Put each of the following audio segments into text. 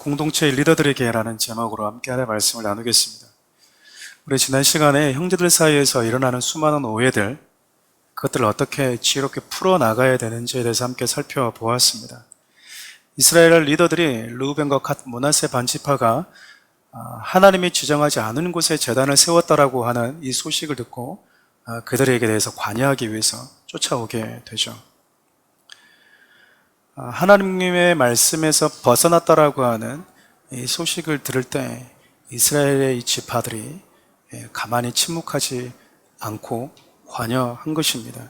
공동체 리더들에게라는 제목으로 함께 하나의 말씀을 나누겠습니다. 우리 지난 시간에 형제들 사이에서 일어나는 수많은 오해들, 그것들을 어떻게 지혜롭게 풀어나가야 되는지에 대해서 함께 살펴보았습니다. 이스라엘 리더들이 르우벤과 갓 므낫세 반지파가 하나님이 지정하지 않은 곳에 제단을 세웠다라고 하는 이 소식을 듣고 그들에게 대해서 관여하기 위해서 쫓아오게 되죠. 하나님의 말씀에서 벗어났다라고 하는 이 소식을 들을 때 이스라엘의 이 지파들이 가만히 침묵하지 않고 관여한 것입니다.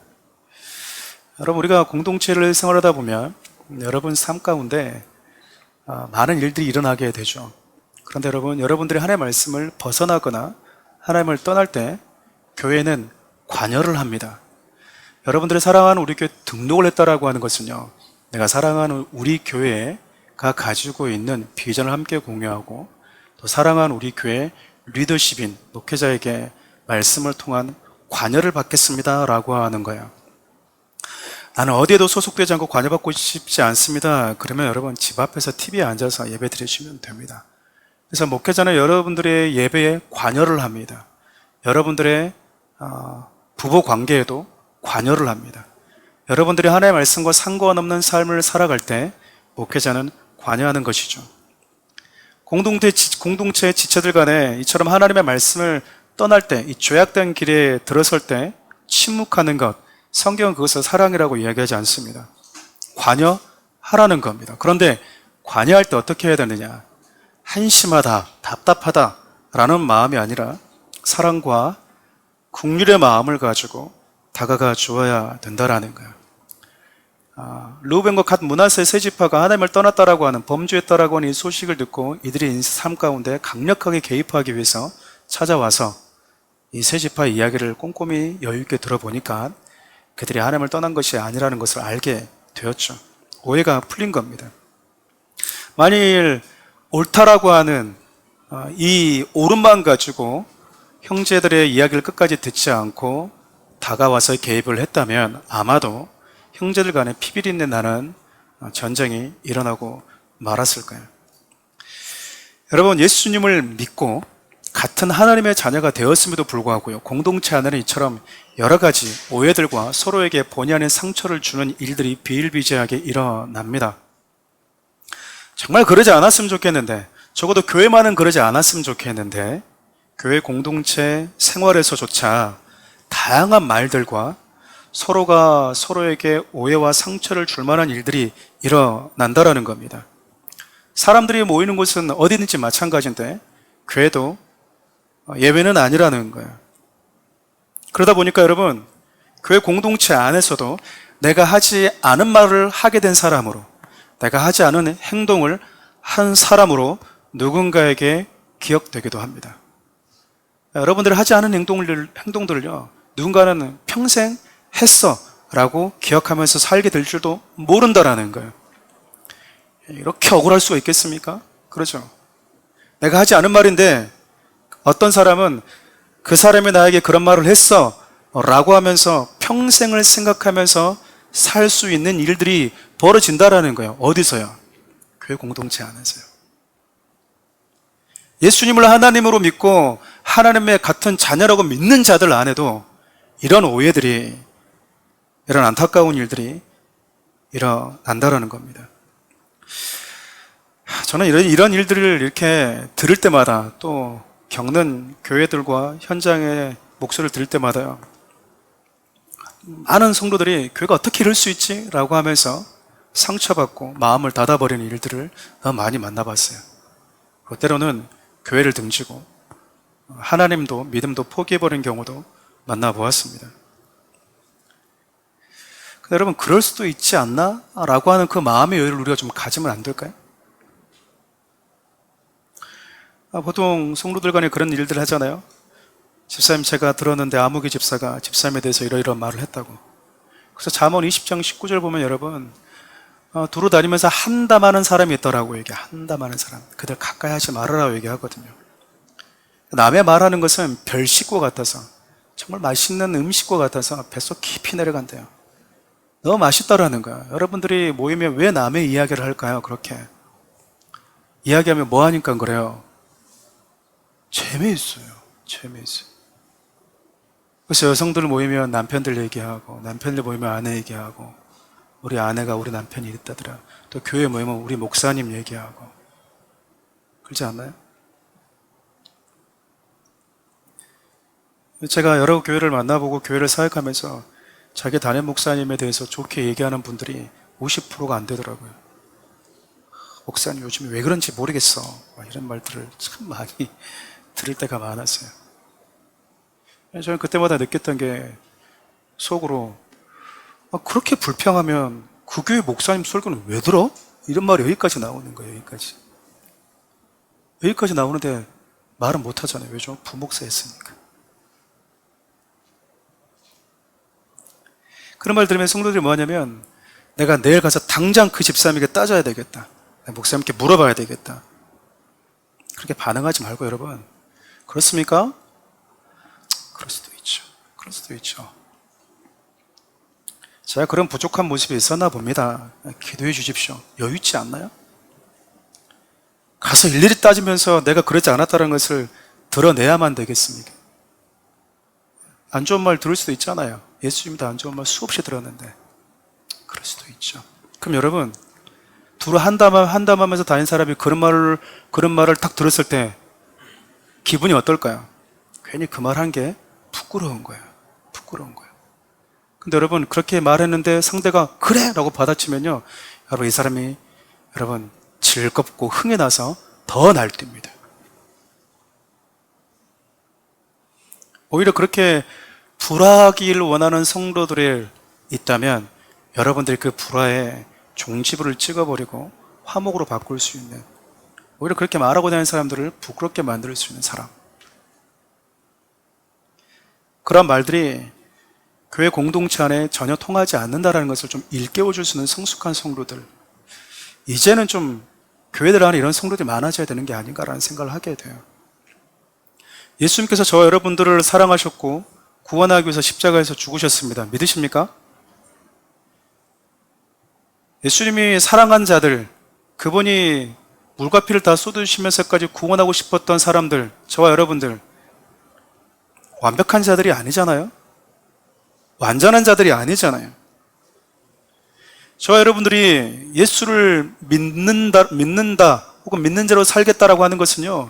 여러분, 우리가 공동체를 생활하다 보면 여러분 삶 가운데 많은 일들이 일어나게 되죠. 그런데 여러분들이 하나님의 말씀을 벗어나거나 하나님을 떠날 때 교회는 관여를 합니다. 여러분들이 사랑하는 우리 교회 등록을 했다라고 하는 것은요, 내가 사랑하는 우리 교회가 가지고 있는 비전을 함께 공유하고 또 사랑하는 우리 교회 리더십인 목회자에게 말씀을 통한 관여를 받겠습니다 라고 하는 거예요. 나는 어디에도 소속되지 않고 관여받고 싶지 않습니다. 그러면 여러분 집 앞에서 TV에 앉아서 예배 드리시면 됩니다. 그래서 목회자는 여러분들의 예배에 관여를 합니다. 여러분들의 부부 관계에도 관여를 합니다. 여러분들이 하나님의 말씀과 상관없는 삶을 살아갈 때 목회자는 관여하는 것이죠. 공동체의 지체들 간에 이처럼 하나님의 말씀을 떠날 때, 이 죄악된 길에 들어설 때 침묵하는 것, 성경은 그것을 사랑이라고 이야기하지 않습니다. 관여하라는 겁니다. 그런데 관여할 때 어떻게 해야 되느냐? 한심하다, 답답하다 라는 마음이 아니라 사랑과 긍휼의 마음을 가지고 다가가 주어야 된다라는 거예요. 르우벤과 갓 므낫세 세 지파가 하나님을 떠났다라고 하는, 범죄했다라고 하는 이 소식을 듣고 이들이 삶 가운데 강력하게 개입하기 위해서 찾아와서 이 세 지파의 이야기를 꼼꼼히 여유있게 들어보니까 그들이 하나님을 떠난 것이 아니라는 것을 알게 되었죠. 오해가 풀린 겁니다. 만일 옳다라고 하는 이 옳은만 가지고 형제들의 이야기를 끝까지 듣지 않고 다가와서 개입을 했다면 아마도 형제들 간에 피비린내 나는 전쟁이 일어나고 말았을 거예요. 여러분, 예수님을 믿고 같은 하나님의 자녀가 되었음에도 불구하고요, 공동체 안에는 이처럼 여러 가지 오해들과 서로에게 본의 아닌 상처를 주는 일들이 비일비재하게 일어납니다. 정말 그러지 않았으면 좋겠는데, 적어도 교회만은 그러지 않았으면 좋겠는데, 교회 공동체 생활에서조차 다양한 말들과 서로가 서로에게 오해와 상처를 줄 만한 일들이 일어난다라는 겁니다. 사람들이 모이는 곳은 어디든지 마찬가지인데 교회도 예외는 아니라는 거예요. 그러다 보니까 여러분, 교회 공동체 안에서도 내가 하지 않은 말을 하게 된 사람으로, 내가 하지 않은 행동을 한 사람으로 누군가에게 기억되기도 합니다. 여러분들이 하지 않은 행동들을요, 누군가는 평생 했어 라고 기억하면서 살게 될 줄도 모른다라는 거예요. 이렇게 억울할 수가 있겠습니까? 그렇죠. 내가 하지 않은 말인데 어떤 사람은 그 사람이 나에게 그런 말을 했어 라고 하면서 평생을 생각하면서 살 수 있는 일들이 벌어진다라는 거예요. 어디서요? 교회 공동체 안에서요. 예수님을 하나님으로 믿고 하나님의 같은 자녀라고 믿는 자들 안에도 이런 오해들이, 이런 안타까운 일들이 일어난다라는 겁니다. 저는 이런 일들을 이렇게 들을 때마다, 또 겪는 교회들과 현장의 목소리를 들을 때마다요, 많은 성도들이 교회가 어떻게 이럴 수 있지? 라고 하면서 상처받고 마음을 닫아버리는 일들을 많이 만나봤어요. 때로는 교회를 등지고 하나님도 믿음도 포기해버린 경우도 만나보았습니다. 근데 여러분, 그럴 수도 있지 않나? 라고 하는 그 마음의 여유를 우리가 좀 가지면 안 될까요? 보통 성도들 간에 그런 일들 하잖아요. 집사님, 제가 들었는데 아무개 집사가 집사님에 대해서 이러이러한 말을 했다고. 그래서 잠언 20장 19절 보면 여러분, 두루 다니면서 한담하는 사람이 있더라고. 이게 한담하는 사람, 그들 가까이 하지 말아라고 얘기하거든요. 남의 말하는 것은 별식과 같아서, 정말 맛있는 음식과 같아서 뱃속 깊이 내려간대요. 너무 맛있다라는 거야. 여러분들이 모이면 왜 남의 이야기를 할까요? 그렇게 이야기하면 뭐 하니까 그래요? 재미있어요. 재미있어요. 그래서 여성들 모이면 남편들 얘기하고, 남편들 모이면 아내 얘기하고, 우리 아내가 우리 남편이 이랬다더라. 또 교회 모이면 우리 목사님 얘기하고. 그렇지 않나요? 제가 여러 교회를 만나보고 교회를 사역하면서 자기 담임 목사님에 대해서 좋게 얘기하는 분들이 50%가 안 되더라고요. 목사님 요즘에 왜 그런지 모르겠어. 이런 말들을 참 많이 들을 때가 많았어요. 저는 그때마다 느꼈던 게 속으로 그렇게 불평하면 그 교회 목사님 설교는 왜 들어? 이런 말이 여기까지 나오는 거예요. 여기까지 나오는데 말은 못 하잖아요. 왜죠? 부목사 했으니까. 그런 말 들으면 성도들이 뭐 하냐면 내가 내일 가서 당장 그 집사람에게 따져야 되겠다. 목사님께 물어봐야 되겠다. 그렇게 반응하지 말고 여러분, 그렇습니까? 그럴 수도 있죠. 그럴 수도 있죠. 제가 그런 부족한 모습이 있었나 봅니다. 기도해 주십시오. 여유 있지 않나요? 가서 일일이 따지면서 내가 그러지 않았다는 것을 드러내야만 되겠습니까? 안 좋은 말 들을 수도 있잖아요. 예수님도 안 좋은 말 수없이 들었는데. 그럴 수도 있죠. 그럼 여러분, 두루 한담하면서 다닌 사람이 그런 말을 딱 들었을 때 기분이 어떨까요? 괜히 그 말 한 게 부끄러운 거예요. 부끄러운 거예요. 근데 여러분, 그렇게 말했는데 상대가 그래! 라고 받아치면요. 여러분, 이 사람이 여러분 즐겁고 흥이 나서 더 날뜁니다. 오히려 그렇게 불화하기를 원하는 성도들이 있다면 여러분들이 그 불화에 종지부를 찍어버리고 화목으로 바꿀 수 있는, 오히려 그렇게 말하고 다니는 사람들을 부끄럽게 만들 수 있는 사람, 그런 말들이 교회 공동체 안에 전혀 통하지 않는다는 것을 좀 일깨워줄 수 있는 성숙한 성도들, 이제는 좀 교회들 안에 이런 성도들이 많아져야 되는 게 아닌가라는 생각을 하게 돼요. 예수님께서 저와 여러분들을 사랑하셨고 구원하기 위해서 십자가에서 죽으셨습니다. 믿으십니까? 예수님이 사랑한 자들, 그분이 물과 피를 다 쏟으시면서까지 구원하고 싶었던 사람들, 저와 여러분들, 완벽한 자들이 아니잖아요? 완전한 자들이 아니잖아요. 저와 여러분들이 예수를 믿는다 혹은 믿는 자로 살겠다라고 하는 것은요,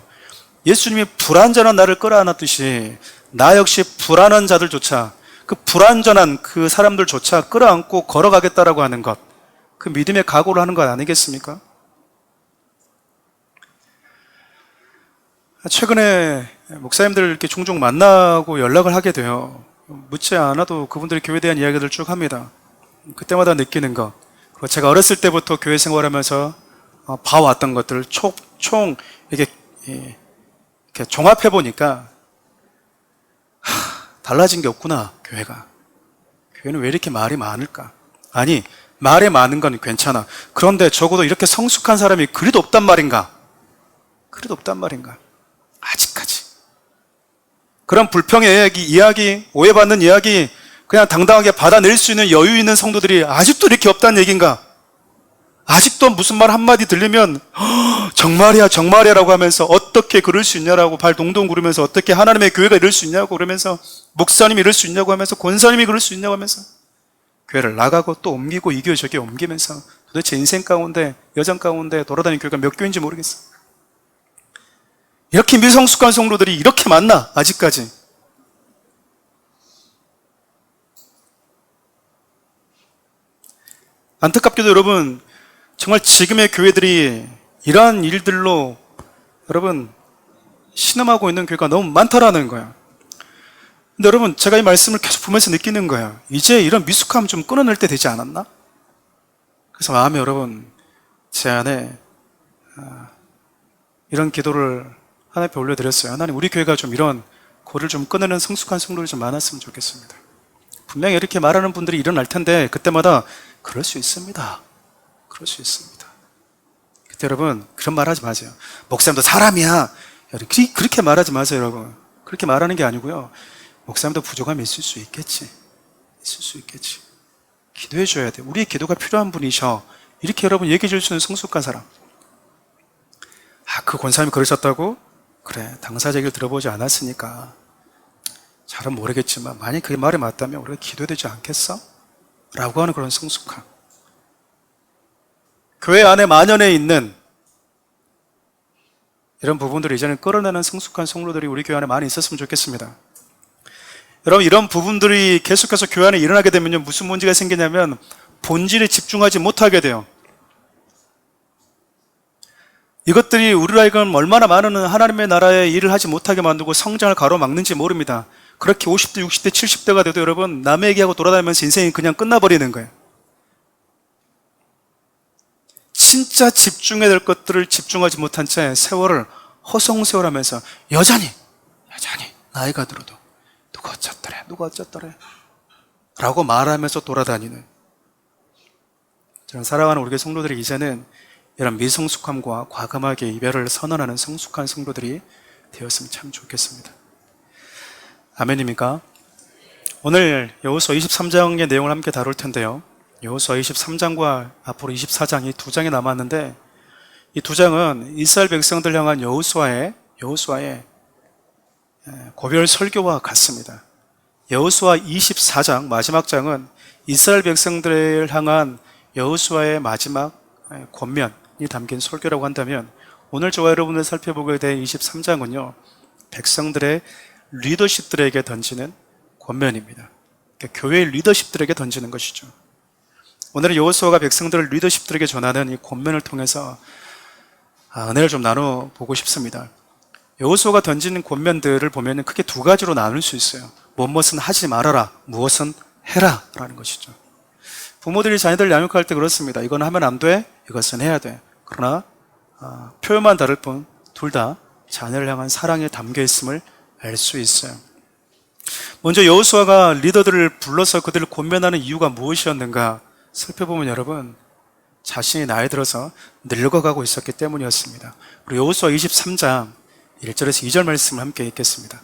예수님이 불완전한 나를 끌어안았듯이 나 역시 불안한 자들조차, 그 불완전한 그 사람들조차 끌어안고 걸어가겠다라고 하는 것, 그 믿음의 각오를 하는 것 아니겠습니까? 최근에 목사님들 이렇게 종종 만나고 연락을 하게 돼요. 묻지 않아도 그분들이 교회에 대한 이야기를 쭉 합니다. 그때마다 느끼는 것, 그리고 제가 어렸을 때부터 교회 생활하면서 봐왔던 것들을 총 이렇게 종합해 보니까 달라진 게 없구나. 교회는 왜 이렇게 말이 많을까? 아니, 말에 많은 건 괜찮아. 그런데 적어도 이렇게 성숙한 사람이 그리도 없단 말인가? 아직까지 그런 불평의 이야기, 오해받는 이야기 그냥 당당하게 받아낼 수 있는 여유 있는 성도들이 아직도 이렇게 없다는 얘기인가? 아직도 무슨 말 한마디 들리면 정말이야 라고 하면서 어떻게 그럴 수 있냐라고 발 동동 구르면서, 어떻게 하나님의 교회가 이럴 수 있냐고 그러면서, 목사님이 이럴 수 있냐고 하면서, 권사님이 그럴 수 있냐고 하면서 교회를 나가고 또 옮기고 이 교회 저 교회 옮기면서 도대체 인생 가운데, 여정 가운데 돌아다니는 교회가 몇 교회인지 모르겠어. 이렇게 미성숙한 성도들이 이렇게 많나? 아직까지. 안타깝게도 여러분, 정말 지금의 교회들이 이러한 일들로 여러분 신음하고 있는 교회가 너무 많다라는 거야. 근데 여러분, 제가 이 말씀을 계속 보면서 느끼는 거야. 이제 이런 미숙함 좀 끊어낼 때 되지 않았나? 그래서 마음에 여러분, 제 안에 이런 기도를 하나님 앞에 올려드렸어요. 하나님, 우리 교회가 좀 이런 고를 좀 끊어내는 성숙한 성도들이 좀 많았으면 좋겠습니다. 분명히 이렇게 말하는 분들이 일어날 텐데 그때마다 그럴 수 있습니다. 그때 여러분, 그런 말 하지 마세요. 목사님도 사람이야. 그렇게 말하지 마세요, 여러분. 그렇게 말하는 게 아니고요. 목사님도 부족함이 있을 수 있겠지. 기도해 줘야 돼. 우리의 기도가 필요한 분이셔. 이렇게 여러분 얘기해 줄 수 있는 성숙한 사람. 그 권사님이 그러셨다고? 그래, 당사자 얘기를 들어보지 않았으니까 잘은 모르겠지만 만약 그게 말이 맞다면 우리가 기도되지 않겠어? 라고 하는 그런 성숙함. 교회 안에 만연해 있는 이런 부분들을 이제는 끌어내는 성숙한 성도들이 우리 교회 안에 많이 있었으면 좋겠습니다. 여러분, 이런 부분들이 계속해서 교회 안에 일어나게 되면요, 무슨 문제가 생기냐면 본질에 집중하지 못하게 돼요. 이것들이 우리로 하여금 얼마나 많은 하나님의 나라의 일을 하지 못하게 만들고 성장을 가로막는지 모릅니다. 그렇게 50대, 60대, 70대가 돼도 여러분, 남의 얘기하고 돌아다니면서 인생이 그냥 끝나버리는 거예요. 진짜 집중해야 될 것들을 집중하지 못한 채 세월을 허송세월하면서 여전히 나이가 들어도 누가 어쩌더래 라고 말하면서 돌아다니는, 저는 사랑하는 우리 교회 성도들이 이제는 이런 미성숙함과 과감하게 이별을 선언하는 성숙한 성도들이 되었으면 참 좋겠습니다. 아멘입니까? 오늘 여호수아 23장의 내용을 함께 다룰 텐데요, 여호수아 23장과 앞으로 24장 이 두 장이 남았는데, 이 두 장은 이스라엘 백성들 향한 여호수아의 고별 설교와 같습니다. 여호수아 24장 마지막 장은 이스라엘 백성들을 향한 여호수아의 마지막 권면이 담긴 설교라고 한다면, 오늘 저와 여러분들 살펴보게 될 23장은요 백성들의 리더십들에게 던지는 권면입니다. 그러니까 교회의 리더십들에게 던지는 것이죠. 오늘은 여호수아가 백성들을 리더십들에게 전하는 이 권면을 통해서 은혜를 좀 나눠보고 싶습니다. 여호수아가 던지는 권면들을 보면 크게 두 가지로 나눌 수 있어요. 무엇은 하지 말아라, 무엇은 해라 라는 것이죠. 부모들이 자녀들 양육할 때 그렇습니다. 이건 하면 안 돼, 이것은 해야 돼. 그러나 표현만 다를 뿐 둘 다 자녀를 향한 사랑에 담겨 있음을 알 수 있어요. 먼저 여호수아가 리더들을 불러서 그들을 권면하는 이유가 무엇이었는가 살펴보면 여러분, 자신이 나이 들어서 늙어가고 있었기 때문이었습니다. 우리 여호수아 23장 1절에서 2절 말씀을 함께 읽겠습니다.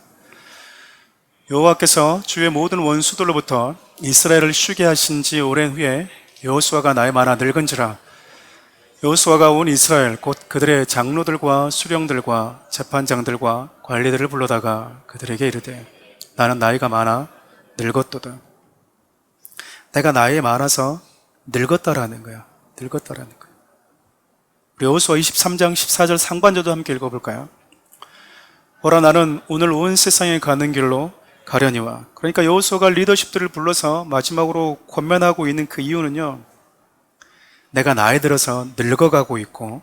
여호와께서 주의 모든 원수들로부터 이스라엘을 쉬게 하신 지 오랜 후에 여호수아가 나이 많아 늙은지라. 여호수아가 온 이스라엘 곧 그들의 장로들과 수령들과 재판장들과 관리들을 불러다가 그들에게 이르되 나는 나이가 많아 늙었도다. 내가 나이 많아서 늙었다라는 거야. 늙었다라는 거야. 우리 여호수아 23장 14절 상반절도 함께 읽어볼까요? 보라, 나는 오늘 온 세상에 가는 길로 가려니와. 그러니까 여호수아가 리더십들을 불러서 마지막으로 권면하고 있는 그 이유는요, 내가 나이 들어서 늙어가고 있고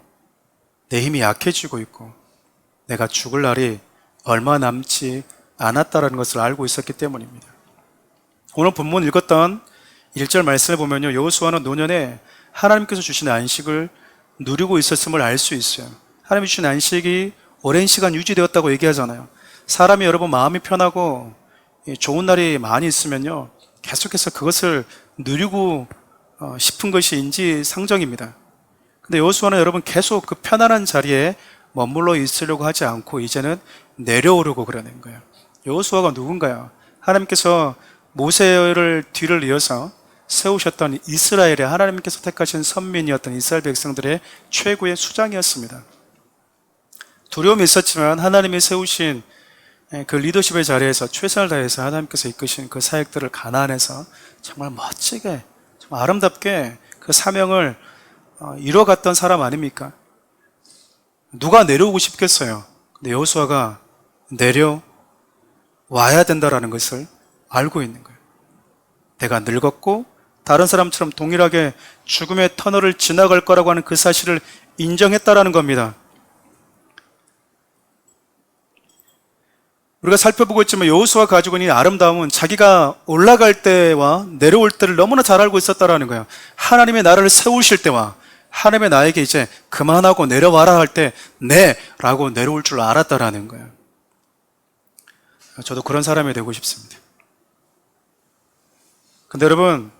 내 힘이 약해지고 있고 내가 죽을 날이 얼마 남지 않았다라는 것을 알고 있었기 때문입니다. 오늘 본문 읽었던 1절 말씀을 보면요, 여호수아는 노년에 하나님께서 주신 안식을 누리고 있었음을 알 수 있어요. 하나님이 주신 안식이 오랜 시간 유지되었다고 얘기하잖아요. 사람이 여러분 마음이 편하고 좋은 날이 많이 있으면요 계속해서 그것을 누리고 싶은 것이 인지상정입니다. 근데 여호수아는 여러분 계속 그 편안한 자리에 머물러 있으려고 하지 않고 이제는 내려오려고 그러는 거예요. 여호수아가 누군가요? 하나님께서 모세를 뒤를 이어서 세우셨던 이스라엘의 하나님께서 택하신 선민이었던 이스라엘 백성들의 최고의 수장이었습니다. 두려움이 있었지만 하나님이 세우신 그 리더십의 자리에서 최선을 다해서 하나님께서 이끄신 그 사역들을 가나안에서 정말 멋지게, 정말 아름답게 그 사명을 이뤄갔던 사람 아닙니까? 누가 내려오고 싶겠어요? 근데 여호수아가 내려와야 된다라는 것을 알고 있는 거예요. 내가 늙었고 다른 사람처럼 동일하게 죽음의 터널을 지나갈 거라고 하는 그 사실을 인정했다라는 겁니다. 우리가 살펴보고 있지만 여호수아가 가지고 있는 이 아름다움은 자기가 올라갈 때와 내려올 때를 너무나 잘 알고 있었다라는 거예요. 하나님의 나라를 세우실 때와 하나님의 나에게 이제 그만하고 내려와라 할 때 네 라고 내려올 줄 알았다라는 거예요. 저도 그런 사람이 되고 싶습니다. 근데 여러분,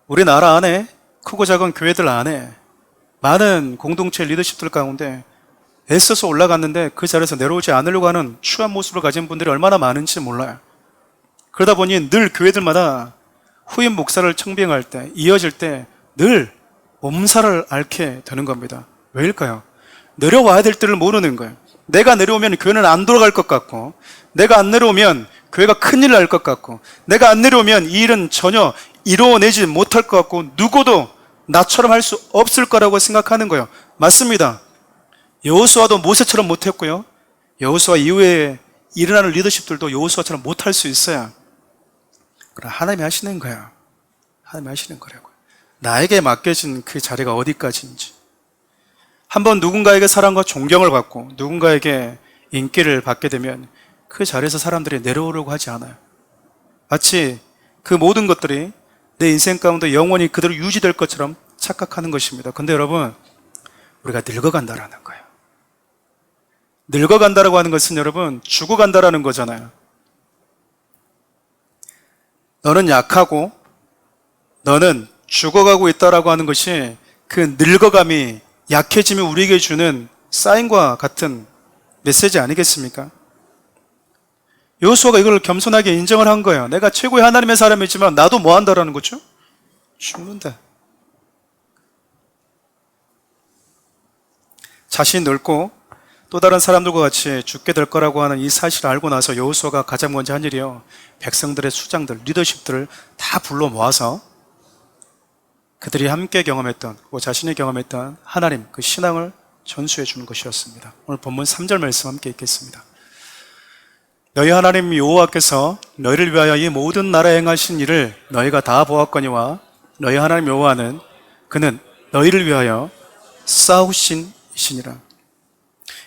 우리나라 안에 크고 작은 교회들 안에 많은 공동체 리더십들 가운데 애써서 올라갔는데 그 자리에서 내려오지 않으려고 하는 추한 모습을 가진 분들이 얼마나 많은지 몰라요. 그러다 보니 늘 교회들마다 후임 목사를 청빙할 때, 이어질 때 늘 몸살을 앓게 되는 겁니다. 왜일까요? 내려와야 될 때를 모르는 거예요. 내가 내려오면 교회는 안 돌아갈 것 같고, 내가 안 내려오면 교회가 큰일 날 것 같고, 내가 안 내려오면 이 일은 전혀 이루어내지 못할 것 같고, 누구도 나처럼 할 수 없을 거라고 생각하는 거예요. 맞습니다. 여호수아도 모세처럼 못했고요. 여호수아 이후에 일어나는 리더십들도 여호수아처럼 못할 수 있어요. 그러나 하나님이 하시는 거야. 하나님이 하시는 거라고요. 나에게 맡겨진 그 자리가 어디까지인지. 한번 누군가에게 사랑과 존경을 받고 누군가에게 인기를 받게 되면 그 자리에서 사람들이 내려오려고 하지 않아요. 마치 그 모든 것들이 내 인생 가운데 영원히 그대로 유지될 것처럼 착각하는 것입니다. 근데 여러분, 우리가 늙어간다라는 거예요. 늙어간다라고 하는 것은 여러분, 죽어간다라는 거잖아요. 너는 약하고 너는 죽어가고 있다라고 하는 것이 그 늙어감이 약해지면 우리에게 주는 사인과 같은 메시지 아니겠습니까? 여호수아가 이걸 겸손하게 인정을 한 거예요. 내가 최고의 하나님의 사람이지만 나도 뭐 한다라는 거죠? 죽는다. 자신이 늙고 또 다른 사람들과 같이 죽게 될 거라고 하는 이 사실을 알고 나서 여호수아가 가장 먼저 한 일이요, 백성들의 수장들, 리더십들을 다 불러 모아서 그들이 함께 경험했던, 자신이 경험했던 하나님, 그 신앙을 전수해 주는 것이었습니다. 오늘 본문 3절 말씀 함께 읽겠습니다. 너희 하나님 여호와께서 너희를 위하여 이 모든 나라에 행하신 일을 너희가 다 보았거니와 너희 하나님 여호와는 그는 너희를 위하여 싸우신 이시니라.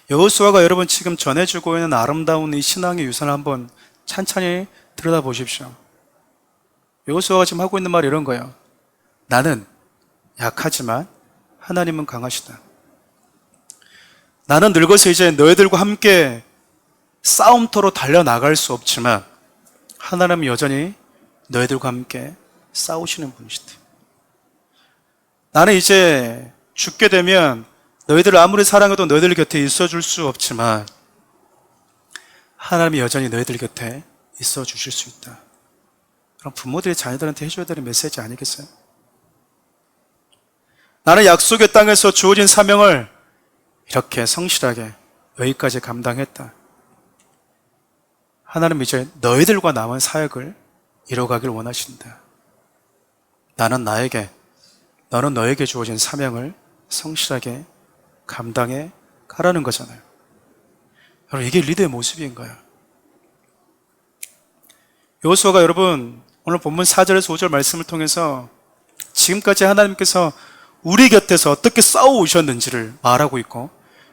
여호수아가 여러분 지금 전해주고 있는 아름다운 이 신앙의 유산을 한번 찬찬히 들여다보십시오. 여호수아가 지금 하고 있는 말이 이런 거예요. 나는 약하지만 하나님은 강하시다. 나는 늙어서 이제 너희들과 함께 싸움터로 달려나갈 수 없지만 하나님은 여전히 너희들과 함께 싸우시는 분이시다. 나는 이제 죽게 되면 너희들을 아무리 사랑해도 너희들 곁에 있어줄 수 없지만 하나님이 여전히 너희들 곁에 있어주실 수 있다. 그럼 부모들이 자녀들한테 해줘야 되는 메시지 아니겠어요? 나는 약속의 땅에서 주어진 사명을 이렇게 성실하게 여기까지 감당했다. 하나님 이제 너희들과 남은 사역을 이뤄가길 원하신다. 나는 나에게, 너는 너에게 주어진 사명을 성실하게 감당해 가라는 거잖아요. 여러분, 이게 리더의 모습인 거예요. 여호수아가 여러분 오늘 본문 4절에서 5절 말씀을 통해서 지금까지 하나님께서 우리 곁에서 어떻게 싸워오셨는지를 말하고 있고,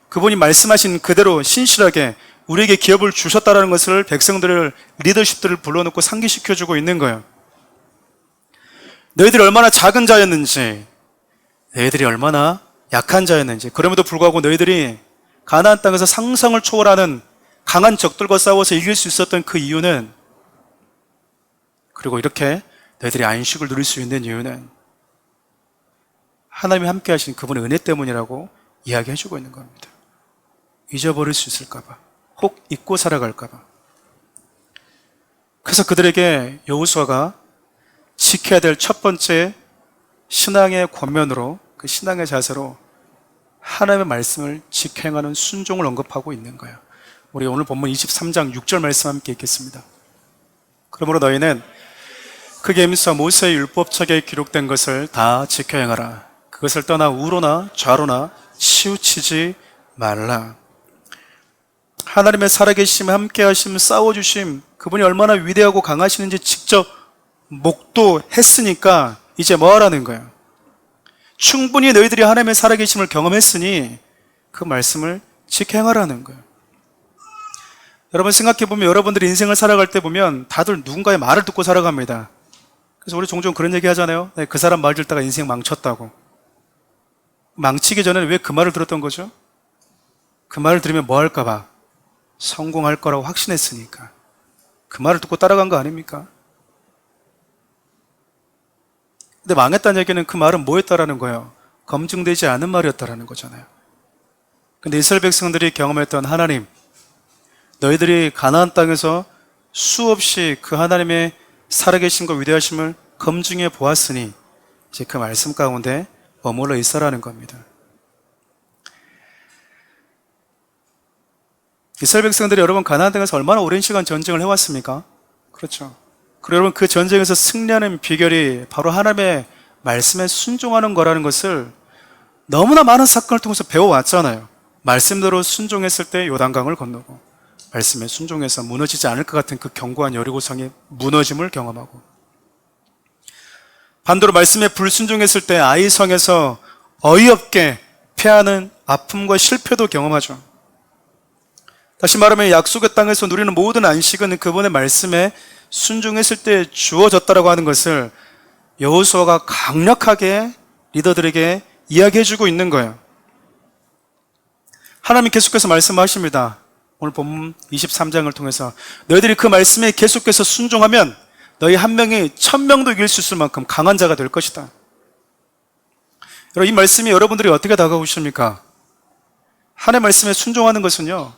그분이 말씀하신 그대로 신실하게 우리에게 기업을 주셨다는 것을 백성들을, 리더십들을 불러놓고 상기시켜주고 있는 거예요. 너희들이 얼마나 작은 자였는지, 너희들이 얼마나 약한 자였는지, 그럼에도 불구하고 너희들이 가나안 땅에서 상상을 초월하는 강한 적들과 싸워서 이길 수 있었던 그 이유는, 그리고 이렇게 너희들이 안식을 누릴 수 있는 이유는 하나님이 함께 하신 그분의 은혜 때문이라고 이야기해주고 있는 겁니다. 잊어버릴 수 있을까봐, 혹 잊고 살아갈까봐. 그래서 그들에게 여호수아가 지켜야 될 첫 번째 신앙의 권면으로, 그 신앙의 자세로 하나님의 말씀을 지켜 행하는 순종을 언급하고 있는 거예요. 우리 오늘 본문 23장 6절 말씀 함께 읽겠습니다. 그러므로 너희는 그 계명서 모세의 율법책에 기록된 것을 다 지켜 행하라. 그것을 떠나 우로나 좌로나 치우치지 말라. 하나님의 살아계심, 함께 하심, 싸워주심, 그분이 얼마나 위대하고 강하시는지 직접 목도했으니까 이제 뭐 하라는 거예요? 충분히 너희들이 하나님의 살아계심을 경험했으니 그 말씀을 지켜 행하라는 거예요. 여러분 생각해보면, 여러분들이 인생을 살아갈 때 보면 다들 누군가의 말을 듣고 살아갑니다. 그래서 우리 종종 그런 얘기 하잖아요. 그 사람 말 듣다가 인생 망쳤다고. 망치기 전에는 왜 그 말을 들었던 거죠? 그 말을 들으면 뭐 할까봐, 성공할 거라고 확신했으니까 그 말을 듣고 따라간 거 아닙니까? 근데 망했다는 얘기는 그 말은 뭐였다라는 거예요? 검증되지 않은 말이었다라는 거잖아요. 근데 이스라엘 백성들이 경험했던 하나님, 너희들이 가나안 땅에서 수없이 그 하나님의 살아계심과 위대하심을 검증해 보았으니 이제 그 말씀 가운데 머물러 있어라는 겁니다. 이스라엘 백성들이 여러분 가나안 땅에서 얼마나 오랜 시간 전쟁을 해왔습니까? 그렇죠. 그리고 여러분 그 전쟁에서 승리하는 비결이 바로 하나님의 말씀에 순종하는 거라는 것을 너무나 많은 사건을 통해서 배워왔잖아요. 말씀대로 순종했을 때 요단강을 건너고, 말씀에 순종해서 무너지지 않을 것 같은 그 견고한 여리고성이 무너짐을 경험하고, 반대로 말씀에 불순종했을 때 아이성에서 어이없게 패하는 아픔과 실패도 경험하죠. 다시 말하면 약속의 땅에서 누리는 모든 안식은 그분의 말씀에 순종했을 때 주어졌다라고 하는 것을 여호수아가 강력하게 리더들에게 이야기해주고 있는 거예요. 하나님 계속해서 말씀하십니다. 오늘 본문 23장을 통해서 너희들이 그 말씀에 계속해서 순종하면 너희 한 명이 1000명도 이길 수 있을 만큼 강한 자가 될 것이다. 여러분, 이 말씀이 여러분들이 어떻게 다가오십니까? 하나님의 말씀에 순종하는 것은요,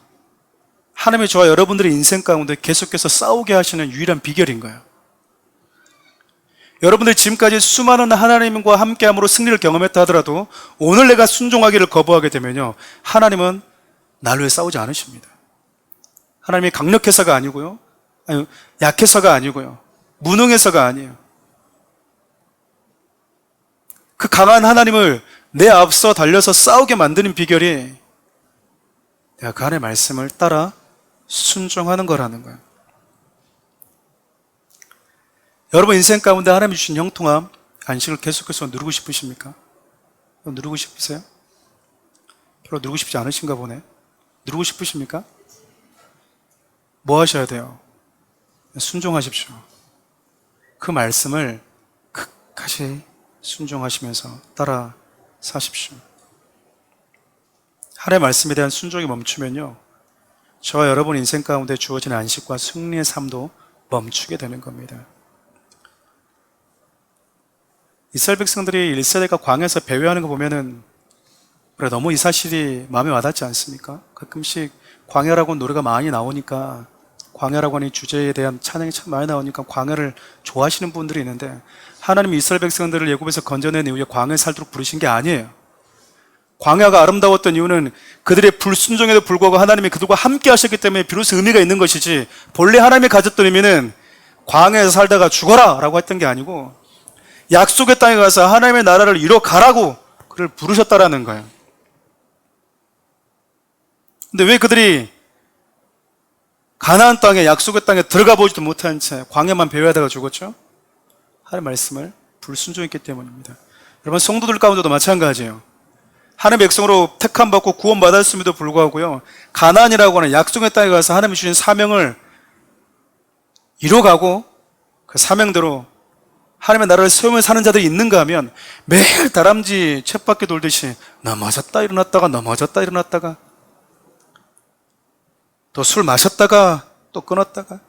하나님의 저와 여러분들의 인생 가운데 계속해서 싸우게 하시는 유일한 비결인 거예요. 여러분들이 지금까지 수많은 하나님과 함께함으로 승리를 경험했다 하더라도 오늘 내가 순종하기를 거부하게 되면요, 하나님은 나를 위해 싸우지 않으십니다. 하나님이 강력해서가 아니고요, 약해서가 아니고요, 무능해서가 아니에요. 그 강한 하나님을 내 앞서 달려서 싸우게 만드는 비결이 내가 그 하나님의 말씀을 따라 순종하는 거라는 거예요. 여러분 인생 가운데 하나님이 주신 형통함, 안식을 계속해서 누리고 싶으십니까? 누리고 싶으세요? 별로 누리고 싶지 않으신가 보네. 누리고 싶으십니까? 뭐 하셔야 돼요? 순종하십시오. 그 말씀을 끝까지 순종하시면서 따라 사십시오. 하나님의 말씀에 대한 순종이 멈추면요, 저와 여러분 인생 가운데 주어진 안식과 승리의 삶도 멈추게 되는 겁니다. 이스라엘 백성들이 1세대가 광야에서 배회하는 거 보면은 그래, 너무 이 사실이 마음에 와닿지 않습니까? 가끔씩 광야라고 노래가 많이 나오니까, 광야라고 하는 주제에 대한 찬양이 참 많이 나오니까 광야를 좋아하시는 분들이 있는데, 하나님이 이스라엘 백성들을 애굽에서 건져낸 이후에 광야에 살도록 부르신 게 아니에요. 광야가 아름다웠던 이유는 그들의 불순종에도 불구하고 하나님이 그들과 함께 하셨기 때문에 비로소 의미가 있는 것이지, 본래 하나님이 가졌던 의미는 광야에서 살다가 죽어라 라고 했던 게 아니고 약속의 땅에 가서 하나님의 나라를 이뤄 가라고 그를 부르셨다라는 거예요. 근데 왜 그들이 가나안 땅에, 약속의 땅에 들어가 보지도 못한 채 광야만 배회하다가 죽었죠? 하나님의 말씀을 불순종했기 때문입니다. 여러분, 성도들 가운데도 마찬가지예요. 하나님의 백성으로 택함받고 구원받았음에도 불구하고요, 가나안이라고 하는 약속의 땅에 가서 하나님이 주신 사명을 이뤄가고 그 사명대로 하나님의 나라를 세우며 사는 자들이 있는가 하면 매일 다람쥐 쳇바퀴 돌듯이 넘어졌다 일어났다가 넘어졌다 일어났다가, 또 술 마셨다가 또 끊었다가,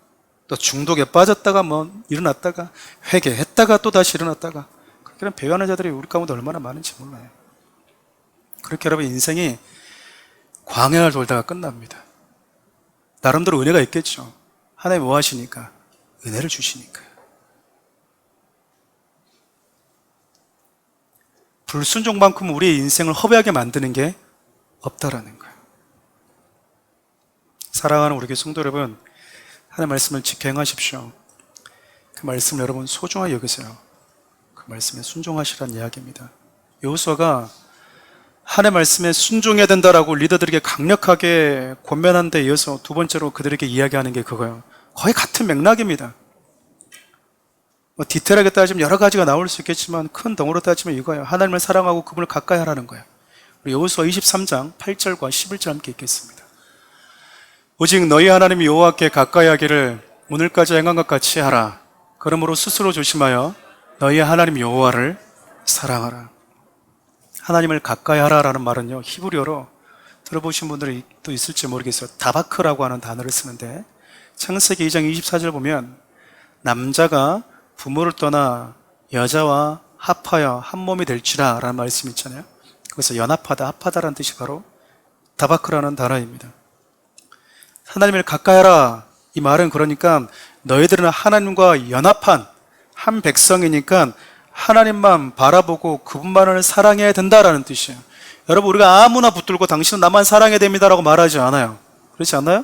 또 중독에 빠졌다가 일어났다가, 회개했다가 또 다시 일어났다가, 그렇게 배회하는 자들이 우리 가운데 얼마나 많은지 몰라요. 그렇게 여러분 인생이 광야를 돌다가 끝납니다. 나름대로 은혜가 있겠죠. 하나님이 뭐 하시니까? 은혜를 주시니까. 불순종만큼 우리의 인생을 허비하게 만드는 게 없다라는 거예요. 사랑하는 우리 교회 성도 여러분, 하나님의 말씀을 지켜 행하십시오. 그 말씀을 여러분 소중하게 여기세요. 그 말씀에 순종하시라는 이야기입니다. 여호수아가 하나님의 말씀에 순종해야 된다라고 리더들에게 강력하게 권면한 데 이어서 두 번째로 그들에게 이야기하는 게 그거예요. 거의 같은 맥락입니다. 디테일하게 따지면 여러 가지가 나올 수 있겠지만 큰 덩어리로 따지면 이거예요. 하나님을 사랑하고 그분을 가까이 하라는 거예요. 우리 여호수아 23장 8절과 11절 함께 읽겠습니다. 오직 너희 하나님 여호와께 가까이 하기를 오늘까지 행한 것 같이 하라. 그러므로 스스로 조심하여 너희 하나님 여호와를 사랑하라. 하나님을 가까이 하라라는 말은요, 히브리어로 들어보신 분들이 또 있을지 모르겠어요. 다바크라고 하는 단어를 쓰는데, 창세기 2장 24절 보면 남자가 부모를 떠나 여자와 합하여 한 몸이 될지라 라는 말씀이 있잖아요. 그래서 연합하다, 합하다라는 뜻이 바로 다바크라는 단어입니다. 하나님을 가까이 하라, 이 말은 그러니까 너희들은 하나님과 연합한 한 백성이니까 하나님만 바라보고 그분만을 사랑해야 된다라는 뜻이에요. 여러분, 우리가 아무나 붙들고 당신은 나만 사랑해야 됩니다라고 말하지 않아요. 그렇지 않나요?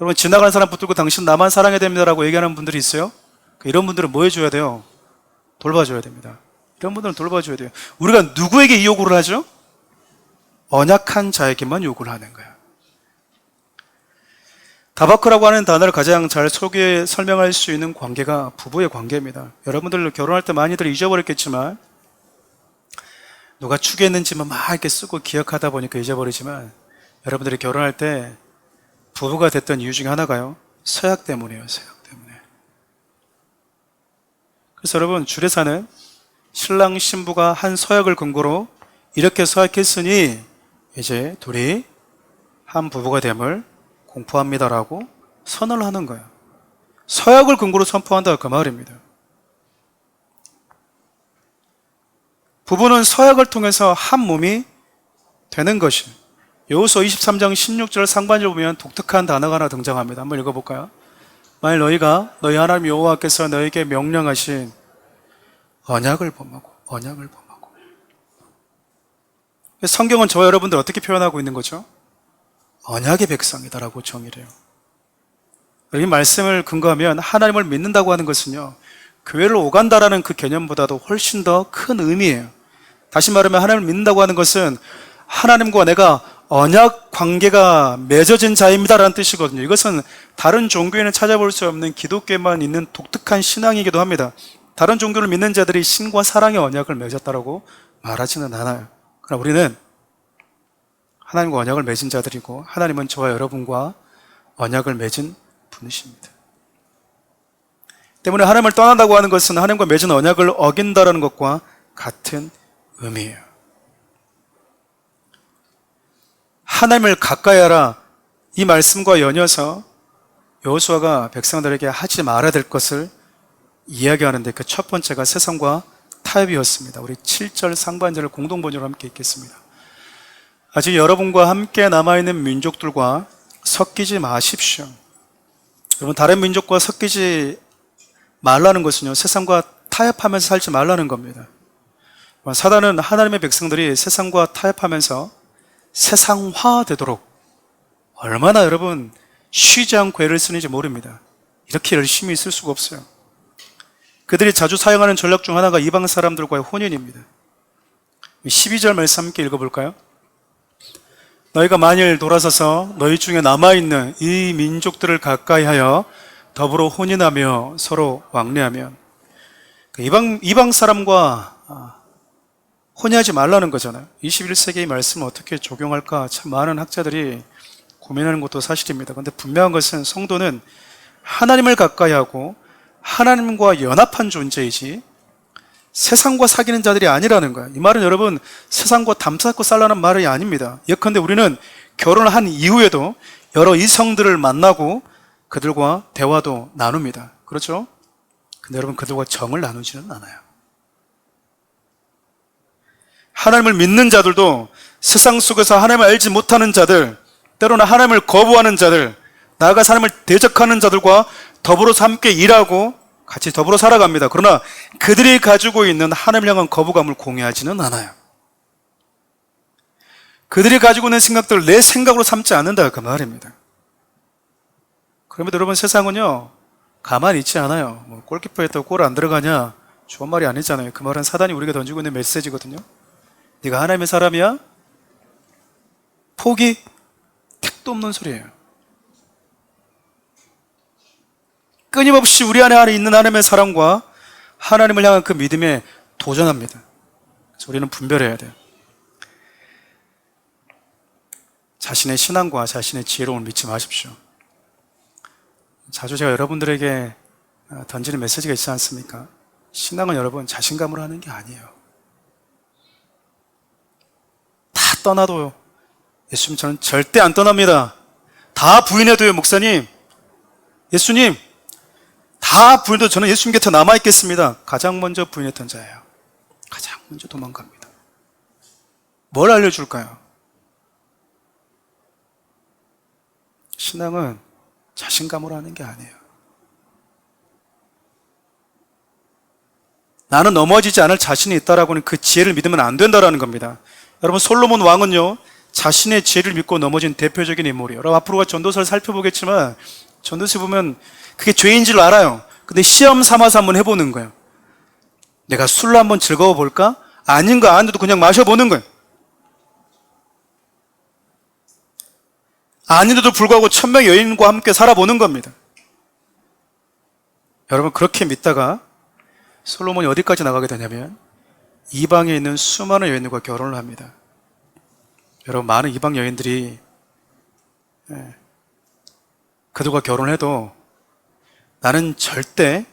여러분, 지나가는 사람 붙들고 당신 나만 사랑해야 됩니다라고 얘기하는 분들이 있어요. 이런 분들은 뭐 해줘야 돼요? 돌봐줘야 됩니다. 이런 분들은 돌봐줘야 돼요. 우리가 누구에게 이 요구를 하죠? 언약한 자에게만 요구를 하는 거예요. 다바크라고 하는 단어를 가장 잘 설명할 수 있는 관계가 부부의 관계입니다. 여러분들 결혼할 때 많이들 잊어버렸겠지만, 누가 축의했는지만 막 이렇게 쓰고 기억하다 보니까 잊어버리지만, 여러분들이 결혼할 때 부부가 됐던 이유 중에 하나가요, 서약 때문이에요. 서약 때문에. 그래서 여러분, 주례사는 신랑 신부가 한 서약을 근거로 이렇게 서약했으니 이제 둘이 한 부부가 됨을 공포합니다라고 선언을 하는 거예요. 서약을 근거로 선포한다, 그 말입니다. 부부는 서약을 통해서 한 몸이 되는 것이. 여호수아 23장 16절 상반절 보면 독특한 단어가 하나 등장합니다. 한번 읽어볼까요? 만일 너희가 너희 하나님 여호와께서 너에게 명령하신 언약을 범하고. 성경은 저와 여러분들 어떻게 표현하고 있는 거죠? 언약의 백성이다라고 정의를 해요. 이 말씀을 근거하면 하나님을 믿는다고 하는 것은요, 교회를 오간다라는 그 개념보다도 훨씬 더 큰 의미예요. 다시 말하면 하나님을 믿는다고 하는 것은 하나님과 내가 언약 관계가 맺어진 자입니다라는 뜻이거든요. 이것은 다른 종교에는 찾아볼 수 없는 기독교에만 있는 독특한 신앙이기도 합니다. 다른 종교를 믿는 자들이 신과 사랑의 언약을 맺었다라고 말하지는 않아요. 그러나 우리는 하나님과 언약을 맺은 자들이고, 하나님은 저와 여러분과 언약을 맺은 분이십니다. 때문에 하나님을 떠난다고 하는 것은 하나님과 맺은 언약을 어긴다라는 것과 같은 의미예요. 하나님을 가까이 하라, 이 말씀과 연이어서 여호수아가 백성들에게 하지 말아야 될 것을 이야기하는데, 그 첫 번째가 세상과 타협이었습니다. 우리 7절 상반절을 공동번역으로 함께 읽겠습니다. 아직 여러분과 함께 남아있는 민족들과 섞이지 마십시오. 여러분, 다른 민족과 섞이지 말라는 것은요, 세상과 타협하면서 살지 말라는 겁니다. 사단은 하나님의 백성들이 세상과 타협하면서 세상화되도록 얼마나 여러분 쉬지 않고 애를 쓰는지 모릅니다. 이렇게 열심히 쓸 수가 없어요. 그들이 자주 사용하는 전략 중 하나가 이방 사람들과의 혼인입니다. 12절 말씀 함께 읽어볼까요? 너희가 만일 돌아서서 너희 중에 남아있는 이 민족들을 가까이 하여 더불어 혼인하며 서로 왕래하면, 이방 사람과 혼인하지 말라는 거잖아요. 21세기의 말씀을 어떻게 적용할까 참 많은 학자들이 고민하는 것도 사실입니다. 그런데 분명한 것은 성도는 하나님을 가까이 하고 하나님과 연합한 존재이지 세상과 사귀는 자들이 아니라는 거예요. 이 말은 여러분 세상과 담 쌓고 살라는 말이 아닙니다. 예컨대 우리는 결혼을 한 이후에도 여러 이성들을 만나고 그들과 대화도 나눕니다. 그렇죠? 근데 여러분 그들과 정을 나누지는 않아요. 하나님을 믿는 자들도 세상 속에서 하나님을 알지 못하는 자들, 때로는 하나님을 거부하는 자들, 나아가 하나님을 대적하는 자들과 더불어서 함께 일하고 같이 더불어 살아갑니다. 그러나 그들이 가지고 있는 하나님을 향한 거부감을 공유하지는 않아요. 그들이 가지고 있는 생각들을 내 생각으로 삼지 않는다, 그 말입니다. 그러면 여러분 세상은요 가만히 있지 않아요. 골키퍼 했다고 골 안 들어가냐, 좋은 말이 아니잖아요. 그 말은 사단이 우리가 던지고 있는 메시지거든요. 네가 하나님의 사람이야? 포기? 택도 없는 소리예요. 끊임없이 우리 안에 있는 하나님의 사랑과 하나님을 향한 그 믿음에 도전합니다. 그래서 우리는 분별해야 돼요. 자신의 신앙과 자신의 지혜로움을 믿지 마십시오. 자주 제가 여러분들에게 던지는 메시지가 있지 않습니까? 신앙은 여러분 자신감으로 하는 게 아니에요. 다 떠나도요, 예수님 저는 절대 안 떠납니다. 다 부인해도요, 목사님, 예수님 다 부인해도 저는 예수님 곁에 남아있겠습니다. 가장 먼저 부인했던 자예요. 가장 먼저 도망갑니다. 뭘 알려줄까요? 신앙은 자신감으로 하는 게 아니에요. 나는 넘어지지 않을 자신이 있다라고는 그 지혜를 믿으면 안 된다라는 겁니다. 여러분 솔로몬 왕은요 자신의 지혜를 믿고 넘어진 대표적인 인물이에요. 여러분 앞으로 전도서를 살펴보겠지만 전도서 보면 그게 죄인 줄 알아요. 근데 시험 삼아서 한번 해보는 거예요. 내가 술로 한번 즐거워 볼까? 아닌 거 아는데도 그냥 마셔보는 거예요. 아닌데도 불구하고 1000명의 여인과 함께 살아보는 겁니다. 여러분 그렇게 믿다가 솔로몬이 어디까지 나가게 되냐면 이방에 있는 수많은 여인들과 결혼을 합니다. 여러분 많은 이방 여인들이 그들과 결혼해도 나는 절대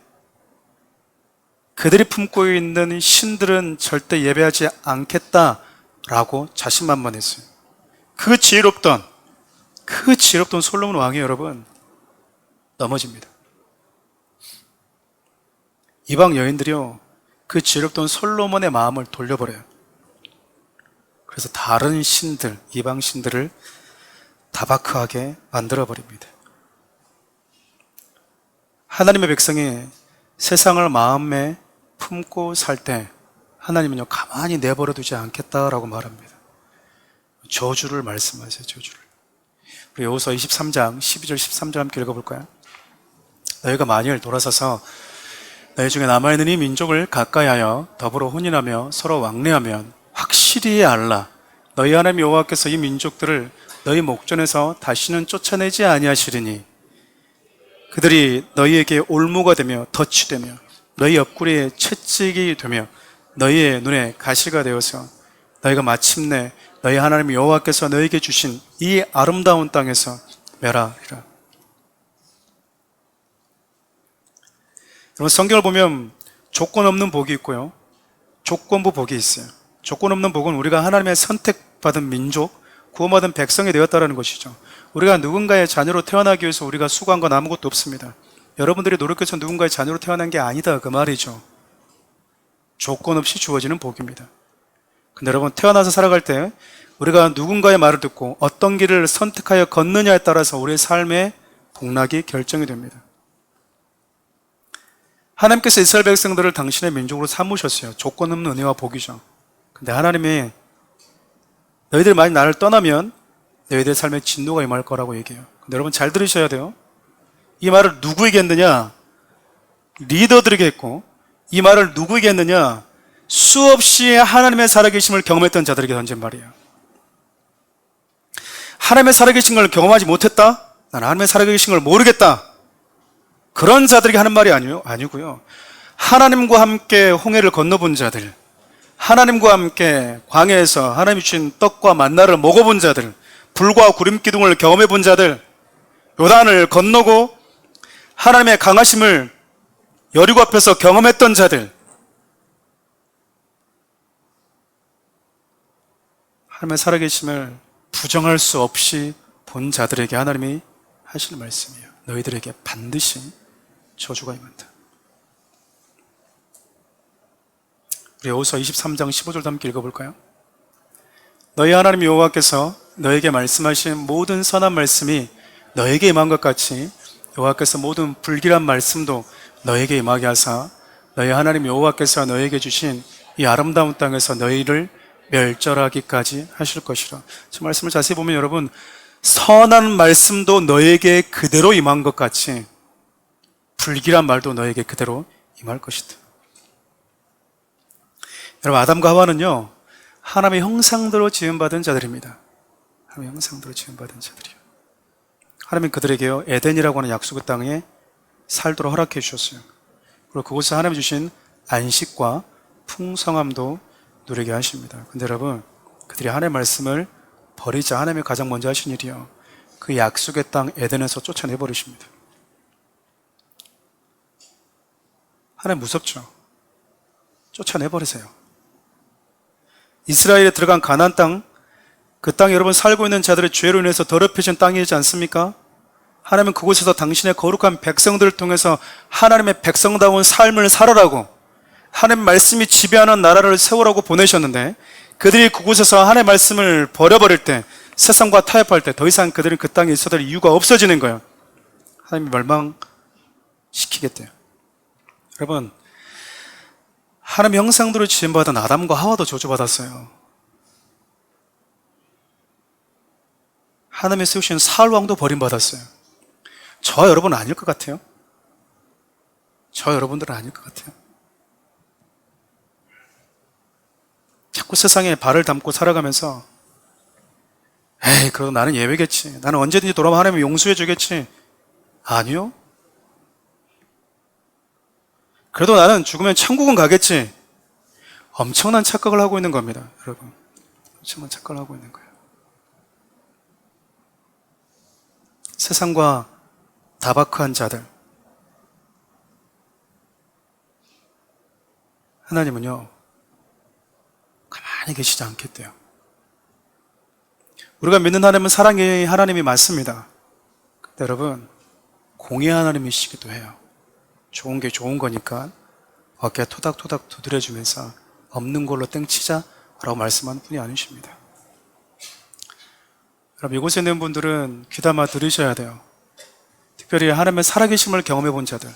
그들이 품고 있는 신들은 절대 예배하지 않겠다라고 자신만만했어요. 그 지혜롭던 솔로몬 왕이 여러분 넘어집니다. 이방 여인들이요 그 지혜롭던 솔로몬의 마음을 돌려버려요. 그래서 다른 신들, 이방 신들을 다바크하게 만들어버립니다. 하나님의 백성이 세상을 마음에 품고 살 때 하나님은요 가만히 내버려 두지 않겠다라고 말합니다. 저주를 말씀하세요. 저주를. 우리 여호수아 23장 12절 13절 함께 읽어볼까요? 너희가 만일 돌아서서 너희 중에 남아있는 이 민족을 가까이하여 더불어 혼인하며 서로 왕래하면 확실히 알라. 너희 하나님 여호와께서 이 민족들을 너희 목전에서 다시는 쫓아내지 아니하시리니 그들이 너희에게 올무가 되며 덫이 되며 너희 옆구리에 채찍이 되며 너희의 눈에 가시가 되어서 너희가 마침내 너희 하나님 여호와께서 너희에게 주신 이 아름다운 땅에서 멸하리라. 여러분 성경을 보면 조건 없는 복이 있고요 조건부 복이 있어요. 조건 없는 복은 우리가 하나님의 선택받은 민족, 구원받은 백성이 되었다는 것이죠. 우리가 누군가의 자녀로 태어나기 위해서 우리가 수고한 건 아무것도 없습니다. 여러분들이 노력해서 누군가의 자녀로 태어난 게 아니다 그 말이죠. 조건 없이 주어지는 복입니다. 근데 여러분 태어나서 살아갈 때 우리가 누군가의 말을 듣고 어떤 길을 선택하여 걷느냐에 따라서 우리의 삶의 복락이 결정이 됩니다. 하나님께서 이스라엘 백성들을 당신의 민족으로 삼으셨어요. 조건 없는 은혜와 복이죠. 근데 하나님이 너희들 만약 나를 떠나면 너희들 삶에 진노가 임할 거라고 얘기해요. 근데 여러분 잘 들으셔야 돼요. 이 말을 누구에게 했느냐? 리더들에게 했고 이 말을 누구에게 했느냐? 수없이 하나님의 살아계심을 경험했던 자들에게 던진 말이에요. 하나님의 살아계신 걸 경험하지 못했다? 나는 하나님의 살아계신 걸 모르겠다. 그런 자들에게 하는 말이 아니고요. 하나님과 함께 홍해를 건너본 자들, 하나님과 함께 광야에서 하나님이 주신 떡과 만나를 먹어본 자들, 불과 구름 기둥을 경험해 본 자들, 요단을 건너고 하나님의 강하심을 여리고 앞에서 경험했던 자들, 하나님의 살아계심을 부정할 수 없이 본 자들에게 하나님이 하시는 말씀이에요. 너희들에게 반드시 저주가 임한다. 우리 여호수아 23장 15절도 함께 읽어볼까요? 너희 하나님 여호와께서 너에게 말씀하신 모든 선한 말씀이 너에게 임한 것 같이 여호와께서 모든 불길한 말씀도 너에게 임하게 하사 너희 하나님 여호와께서 너에게 주신 이 아름다운 땅에서 너희를 멸절하기까지 하실 것이라. 저 말씀을 자세히 보면 여러분 선한 말씀도 너에게 그대로 임한 것 같이 불길한 말도 너에게 그대로 임할 것이다. 여러분 아담과 하와는요 하나님의 형상대로 지음받은 자들입니다. 하나님의 형상대로 지음받은 자들이요. 하나님은 그들에게요 에덴이라고 하는 약속의 땅에 살도록 허락해 주셨어요. 그리고 그곳에 하나님이 주신 안식과 풍성함도 누리게 하십니다. 근데 여러분 그들이 하나님의 말씀을 버리자 하나님이 가장 먼저 하신 일이요 그 약속의 땅 에덴에서 쫓아내버리십니다. 하나님 무섭죠? 쫓아내버리세요. 이스라엘에 들어간 가나안 땅, 그 땅에 여러분 살고 있는 자들의 죄로 인해서 더럽혀진 땅이지 않습니까? 하나님은 그곳에서 당신의 거룩한 백성들을 통해서 하나님의 백성다운 삶을 살아라고 하나님 말씀이 지배하는 나라를 세우라고 보내셨는데 그들이 그곳에서 하나님의 말씀을 버려버릴 때 세상과 타협할 때 더 이상 그들은 그 땅에 있어야 될 이유가 없어지는 거예요. 하나님이 멸망시키겠대요. 여러분 하나님의 형상대로 지음받은 아담과 하와도 저주받았어요. 하나님이 세우신 사울 왕도 버림받았어요. 저와 여러분은 아닐 것 같아요. 저와 여러분들은 아닐 것 같아요. 자꾸 세상에 발을 담고 살아가면서 에이, 그래도 나는 예외겠지. 나는 언제든지 돌아오면 하나님이 용서해 주겠지. 아니요. 그래도 나는 죽으면 천국은 가겠지. 엄청난 착각을 하고 있는 겁니다, 여러분. 엄청난 착각을 하고 있는 거예요. 세상과 다바크한 자들. 하나님은요, 가만히 계시지 않겠대요. 우리가 믿는 하나님은 사랑의 하나님이 맞습니다. 근데 여러분, 공의 하나님이시기도 해요. 좋은 게 좋은 거니까 어깨 토닥토닥 두드려주면서 없는 걸로 땡치자 라고 말씀하는 분이 아니십니다. 여러분, 이곳에 있는 분들은 귀담아 들으셔야 돼요. 특별히 하나님의 살아계심을 경험해 본 자들.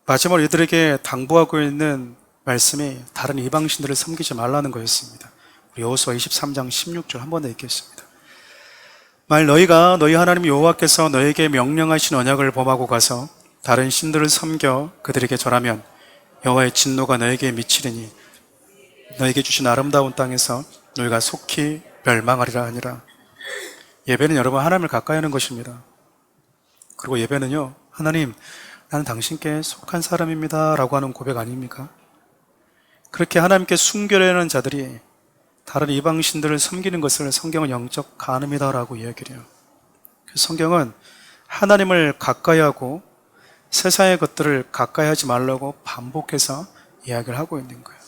마지막으로 이들에게 당부하고 있는 말씀이 다른 이방신들을 섬기지 말라는 거였습니다. 우리 여호수아 23장 16절 한 번 더 읽겠습니다. 만일 너희가 너희 하나님 여호와께서 너희에게 명령하신 언약을 범하고 가서 다른 신들을 섬겨 그들에게 절하면 여호와의 진노가 너희에게 미치리니 너희에게 주신 아름다운 땅에서 너희가 속히 멸망하리라 하니라. 예배는 여러분 하나님을 가까이 하는 것입니다. 그리고 예배는요, 하나님 나는 당신께 속한 사람입니다 라고 하는 고백 아닙니까? 그렇게 하나님께 순결하는 자들이 다른 이방신들을 섬기는 것을 성경은 영적 간음이다 라고 이야기를 해요. 성경은 하나님을 가까이 하고 세상의 것들을 가까이 하지 말라고 반복해서 이야기를 하고 있는 거예요.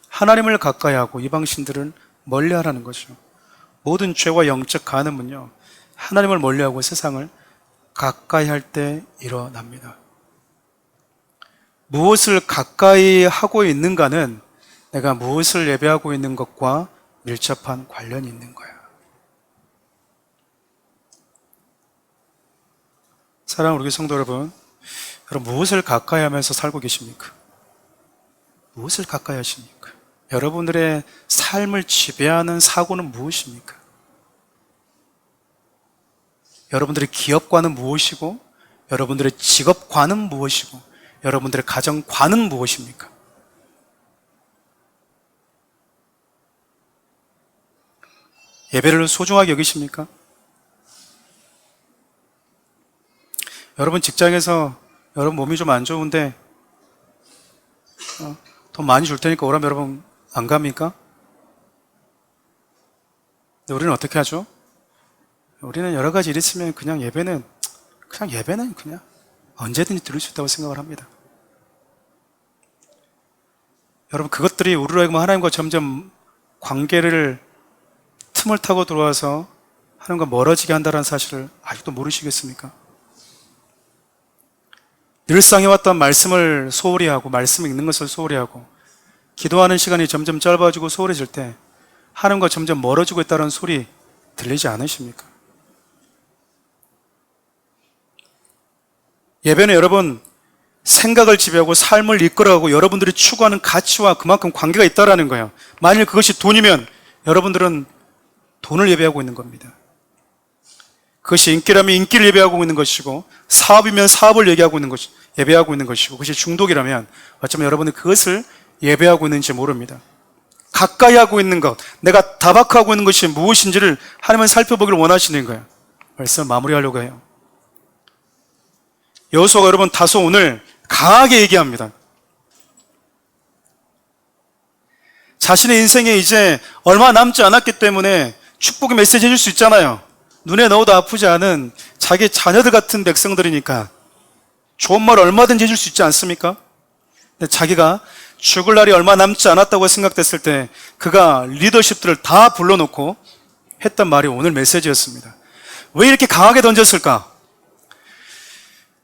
하나님을 가까이 하고 이방신들은 멀리 하라는 거죠. 모든 죄와 영적 간음은요, 하나님을 멀리하고 세상을 가까이 할 때 일어납니다. 무엇을 가까이 하고 있는가는 내가 무엇을 예배하고 있는 것과 밀접한 관련이 있는 거야. 사랑하는 우리 성도 여러분, 무엇을 가까이 하면서 살고 계십니까? 무엇을 가까이 하십니까? 여러분들의 삶을 지배하는 사고는 무엇입니까? 여러분들의 기업관은 무엇이고, 여러분들의 직업관은 무엇이고, 여러분들의 가정관은 무엇입니까? 예배를 소중하게 여기십니까? 여러분 직장에서 여러분 몸이 좀 안 좋은데 돈 많이 줄 테니까 오라면 여러분 안 갑니까? 근데 우리는 어떻게 하죠? 우리는 여러 가지 일 있으면 그냥 예배는 그냥 언제든지 들을 수 있다고 생각을 합니다. 여러분 그것들이 우리로 하여금 하나님과 점점 관계를 틈을 타고 들어와서 하나님과 멀어지게 한다는 사실을 아직도 모르시겠습니까? 늘상 해왔던 말씀을 소홀히 하고 말씀 읽는 것을 소홀히 하고 기도하는 시간이 점점 짧아지고 소홀해질 때 하나님과 점점 멀어지고 있다는 소리 들리지 않으십니까? 예배는 여러분 생각을 지배하고 삶을 이끌어가고 여러분들이 추구하는 가치와 그만큼 관계가 있다는 거예요. 만일 그것이 돈이면 여러분들은 돈을 예배하고 있는 겁니다. 그것이 인기라면 인기를 예배하고 있는 것이고 사업이면 사업을 예배하고 있는 것이고 그것이 중독이라면 어쩌면 여러분은 그것을 예배하고 있는지 모릅니다. 가까이 하고 있는 것, 내가 다박하고 있는 것이 무엇인지를 하나님은 살펴보기를 원하시는 거예요. 말씀을 마무리하려고 해요. 여호수아가 여러분 다소 오늘 강하게 얘기합니다. 자신의 인생에 이제 얼마 남지 않았기 때문에 축복의 메시지 해줄 수 있잖아요. 눈에 넣어도 아프지 않은 자기 자녀들 같은 백성들이니까 좋은 말 얼마든지 해줄 수 있지 않습니까? 근데 자기가 죽을 날이 얼마 남지 않았다고 생각됐을 때 그가 리더십들을 다 불러놓고 했던 말이 오늘 메시지였습니다. 왜 이렇게 강하게 던졌을까?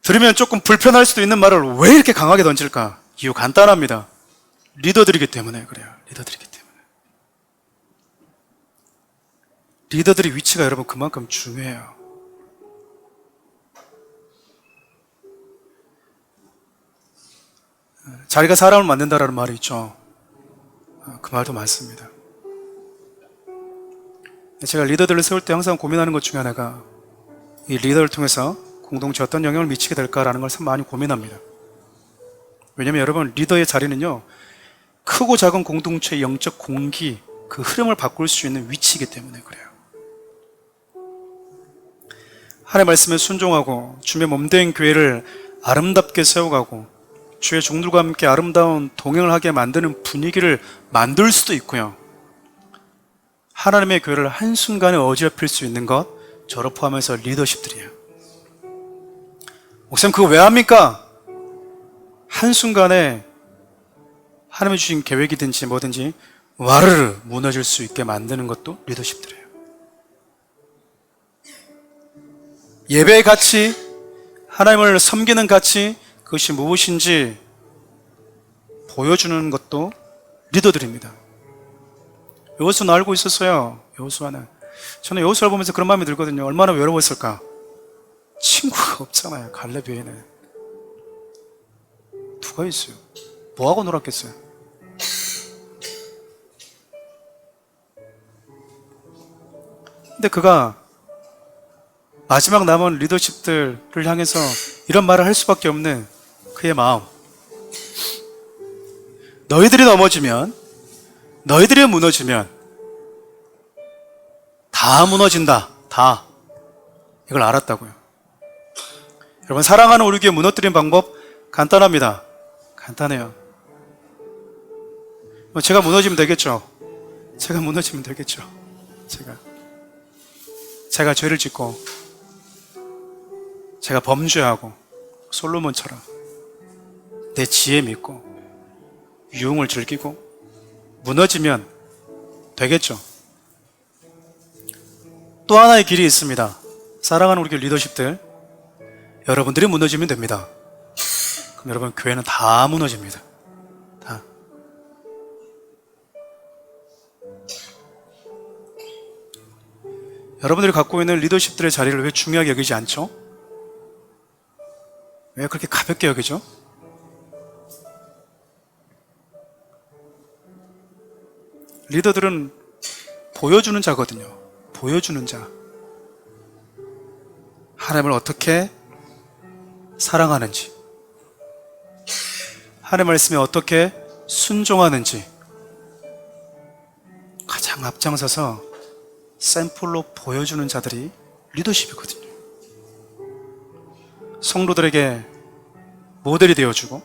들으면 조금 불편할 수도 있는 말을 왜 이렇게 강하게 던질까? 이유 간단합니다. 리더들이기 때문에 그래요. 리더들이기 때문에. 리더들의 위치가 여러분 그만큼 중요해요. 자리가 사람을 만든다라는 말이 있죠. 그 말도 많습니다. 제가 리더들을 세울 때 항상 고민하는 것 중에 하나가 이 리더를 통해서 공동체에 어떤 영향을 미치게 될까라는 걸 참 많이 고민합니다. 왜냐하면 여러분, 리더의 자리는요, 크고 작은 공동체의 영적 공기, 그 흐름을 바꿀 수 있는 위치이기 때문에 그래요. 하나님의 말씀에 순종하고 주의 몸된 교회를 아름답게 세워가고 주의 종들과 함께 아름다운 동행을 하게 만드는 분위기를 만들 수도 있고요. 하나님의 교회를 한순간에 어지럽힐 수 있는 것, 저를 포함해서 리더십들이에요. 목사님 그거 왜 합니까? 한순간에 하나님이 주신 계획이든지 뭐든지 와르르 무너질 수 있게 만드는 것도 리더십들이에요. 예배의 가치, 하나님을 섬기는 가치, 그것이 무엇인지 보여주는 것도 리더들입니다. 여호수아는 알고 있었어요. 여호수아는. 저는 여호수아를 보면서 그런 마음이 들거든요. 얼마나 외로웠을까? 친구가 없잖아요. 갈렙 외에는. 누가 있어요? 뭐하고 놀았겠어요? 근데 그가 마지막 남은 리더십들을 향해서 이런 말을 할 수밖에 없는 그의 마음. 너희들이 넘어지면, 너희들이 무너지면 다 무너진다. 다. 이걸 알았다고요. 여러분, 사랑하는 우리 교회 무너뜨린 방법 간단합니다. 간단해요. 제가 무너지면 되겠죠. 제가 무너지면 되겠죠. 제가 죄를 짓고 제가 범죄하고 솔로몬처럼 내 지혜 믿고 유흥을 즐기고 무너지면 되겠죠. 또 하나의 길이 있습니다. 사랑하는 우리 교회 리더십들, 여러분들이 무너지면 됩니다. 그럼 여러분, 교회는 다 무너집니다. 다. 여러분들이 갖고 있는 리더십들의 자리를 왜 중요하게 여기지 않죠? 왜 그렇게 가볍게 여기죠? 리더들은 보여주는 자거든요. 보여주는 자. 하나님을 어떻게 사랑하는지, 하나님의 말씀에 어떻게 순종하는지 가장 앞장서서 샘플로 보여주는 자들이 리더십이거든요. 성도들에게 모델이 되어주고,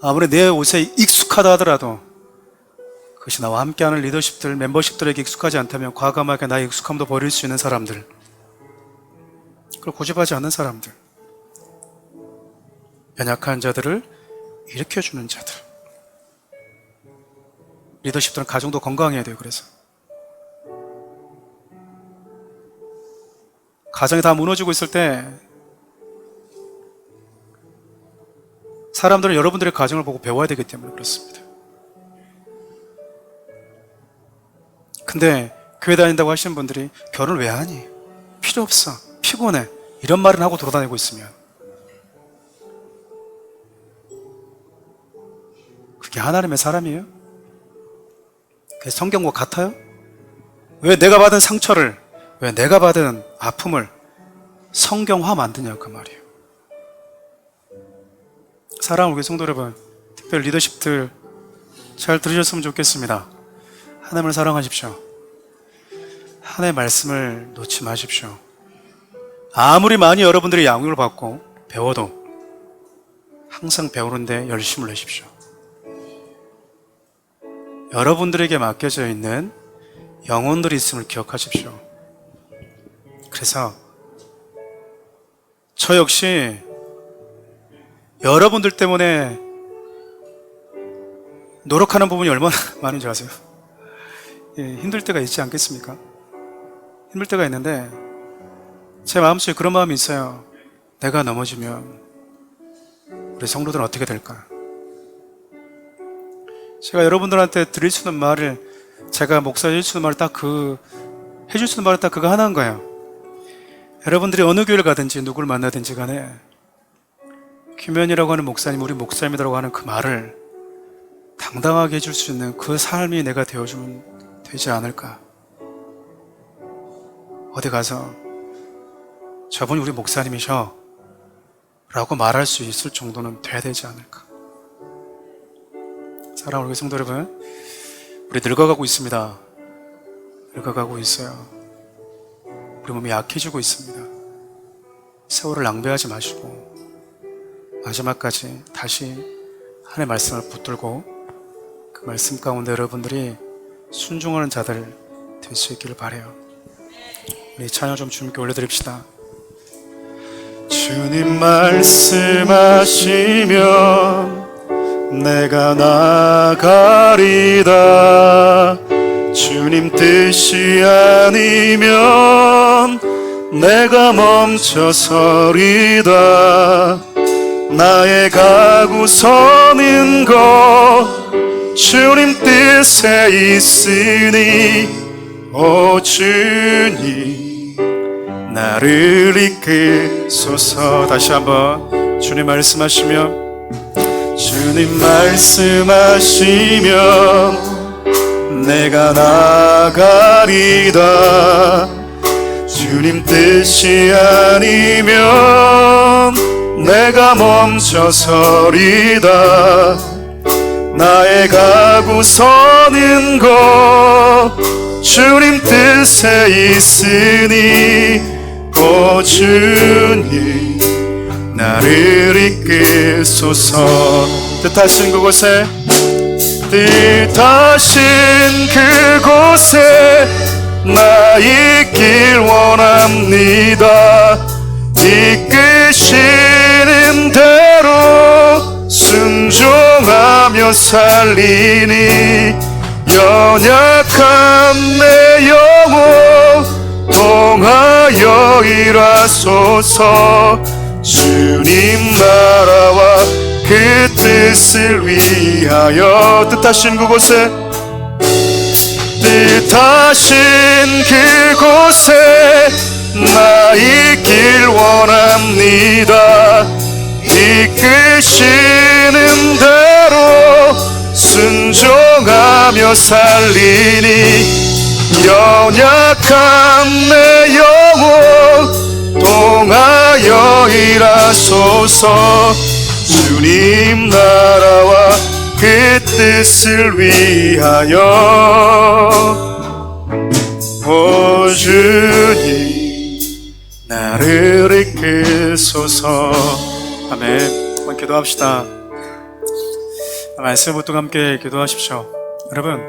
아무리 내 옷에 익숙하다 하더라도 그것이 나와 함께하는 리더십들, 멤버십들에게 익숙하지 않다면 과감하게 나의 익숙함도 버릴 수 있는 사람들, 그걸 고집하지 않는 사람들, 연약한 자들을 일으켜주는 자들. 리더십들은 가정도 건강해야 돼요. 그래서 가정이 다 무너지고 있을 때 사람들은 여러분들의 가정을 보고 배워야 되기 때문에 그렇습니다. 근데 교회 다닌다고 하시는 분들이 결혼을 왜 하니? 필요 없어. 피곤해. 이런 말은 하고 돌아다니고 있으면 그게 하나님의 사람이에요? 그게 성경과 같아요? 왜 내가 받은 상처를, 왜 내가 받은 아픔을 성경화 만드냐 그 말이에요. 사랑하는 우리 성도 여러분, 특별 리더십들 잘 들으셨으면 좋겠습니다. 하나님을 사랑하십시오. 하나님의 말씀을 놓지 마십시오. 아무리 많이 여러분들이 양육을 받고 배워도 항상 배우는데 열심을 내십시오. 여러분들에게 맡겨져 있는 영혼들이 있음을 기억하십시오. 그래서 저 역시 여러분들 때문에 노력하는 부분이 얼마나 많은지 아세요? 힘들 때가 있지 않겠습니까? 힘들 때가 있는데 제 마음속에 그런 마음이 있어요. 내가 넘어지면 우리 성도들은 어떻게 될까? 제가 여러분들한테 드릴 수 있는 말을, 제가 목사 해줄 수 있는 말을 해줄 수 있는 말은 딱 그거 하나인 거예요. 여러분들이 어느 교회를 가든지 누구를 만나든지 간에 김현이라고 하는 목사님, 우리 목사님이라고 하는 그 말을 당당하게 해줄 수 있는 그 삶이 내가 되어주면 되지 않을까. 어디 가서 저분이 우리 목사님이셔 라고 말할 수 있을 정도는 돼야 되지 않을까. 사랑하는 우리 성도 여러분, 우리 늙어가고 있습니다. 늙어가고 있어요. 우리 몸이 약해지고 있습니다. 세월을 낭비하지 마시고 마지막까지 다시 하나님의 말씀을 붙들고 그 말씀 가운데 여러분들이 순종하는 자들 될 수 있기를 바라요. 우리 찬양 좀 주님께 올려드립시다. 주님 말씀하시면 내가 나가리다. 주님 뜻이 아니면 내가 멈춰서리다. 나의 가고 서는 것 주님 뜻에 있으니 오 주님 나를 이끄소서. 다시 한번 주님 말씀하시면 주님 말씀하시면 내가 나가리다. 주님 뜻이 아니면 내가 멈춰서리다. 나의 가고 서는 것 주님 뜻에 있으니 오 주님 나를 이끄소서. 뜻하신 그곳에 뜻하신 그곳에 나 있길 원합니다. 이끄시는 대로 순종하며 살리니 연약한 내 영혼 통하여 일하소서. 주님 나라와 그 뜻을 위하여 뜻하신 그곳에 뜻하신 그곳에 나 있길 원합니다. 이끄시는 대로 순종하며 살리니 연약한 내 영혼 통하여 일하소서. 주님 나라와 그 뜻을 위하여 오 주님 나를 이끄소서. 아멘. 한번 기도합시다. 말씀 붙들고 함께 기도하십시오. 여러분,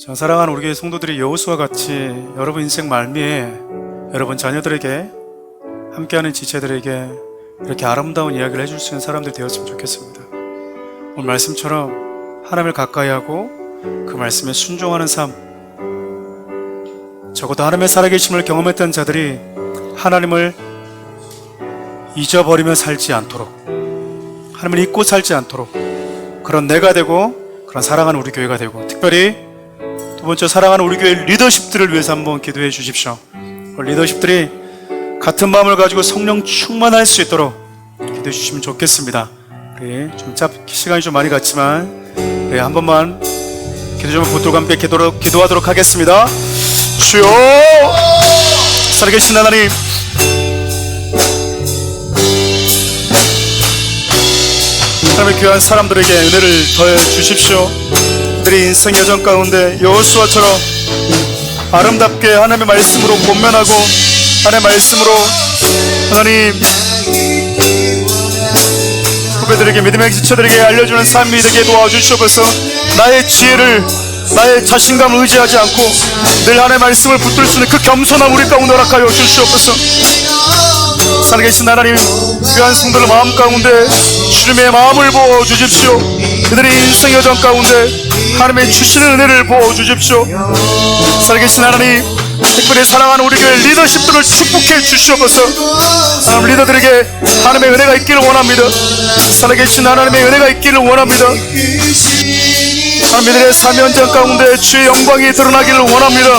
저 사랑하는 우리 교회 성도들이 여호수아와 같이 여러분 인생 말미에 여러분 자녀들에게 함께하는 지체들에게 이렇게 아름다운 이야기를 해줄 수 있는 사람들이 되었으면 좋겠습니다. 오늘 말씀처럼 하나님을 가까이 하고 그 말씀에 순종하는 삶, 적어도 하나님의 살아계심을 경험했던 자들이 하나님을 잊어버리며 살지 않도록, 하나님을 잊고 살지 않도록 그런 내가 되고 그런 사랑하는 우리 교회가 되고, 특별히 두 번째 사랑하는 우리 교회 리더십들을 위해서 한번 기도해 주십시오. 리더십들이 같은 마음을 가지고 성령 충만할 수 있도록 기도해 주시면 좋겠습니다. 우리 좀 시간이 좀 많이 갔지만 한 번만 기도 좀 붙들고 함께 기도하도록 하겠습니다. 주여, 살아계신 하나님, 하나님의 귀한 사람들에게 은혜를 더해 주십시오. 그들이 인생 여정 가운데 여호수아처럼 아름답게 하나님의 말씀으로 권면하고 하나님의 말씀으로 하나님 후배들에게, 믿음의 지체들에게 알려주는 삶이 되게 도와주시옵소서. 나의 지혜를, 나의 자신감을 의지하지 않고 늘 하나님의 말씀을 붙들 수 있는 그 겸손한 우리 가운데 허락하여 주시옵소서. 살아계신 하나님, 귀한 성도들 마음 가운데 주님의 마음을 부어주십시오. 그들의 인생 여정 가운데 하나님의 주시는 은혜를 부어주십시오. 살아계신 하나님, 특별히 사랑하는 우리 교회 리더십들을 축복해 주시옵소서. 하나님, 리더들에게 하나님의 은혜가 있기를 원합니다. 살아계신 하나님의 은혜가 있기를 원합니다. 하나님, 이들의 삶 현장 가운데 주의 영광이 드러나기를 원합니다.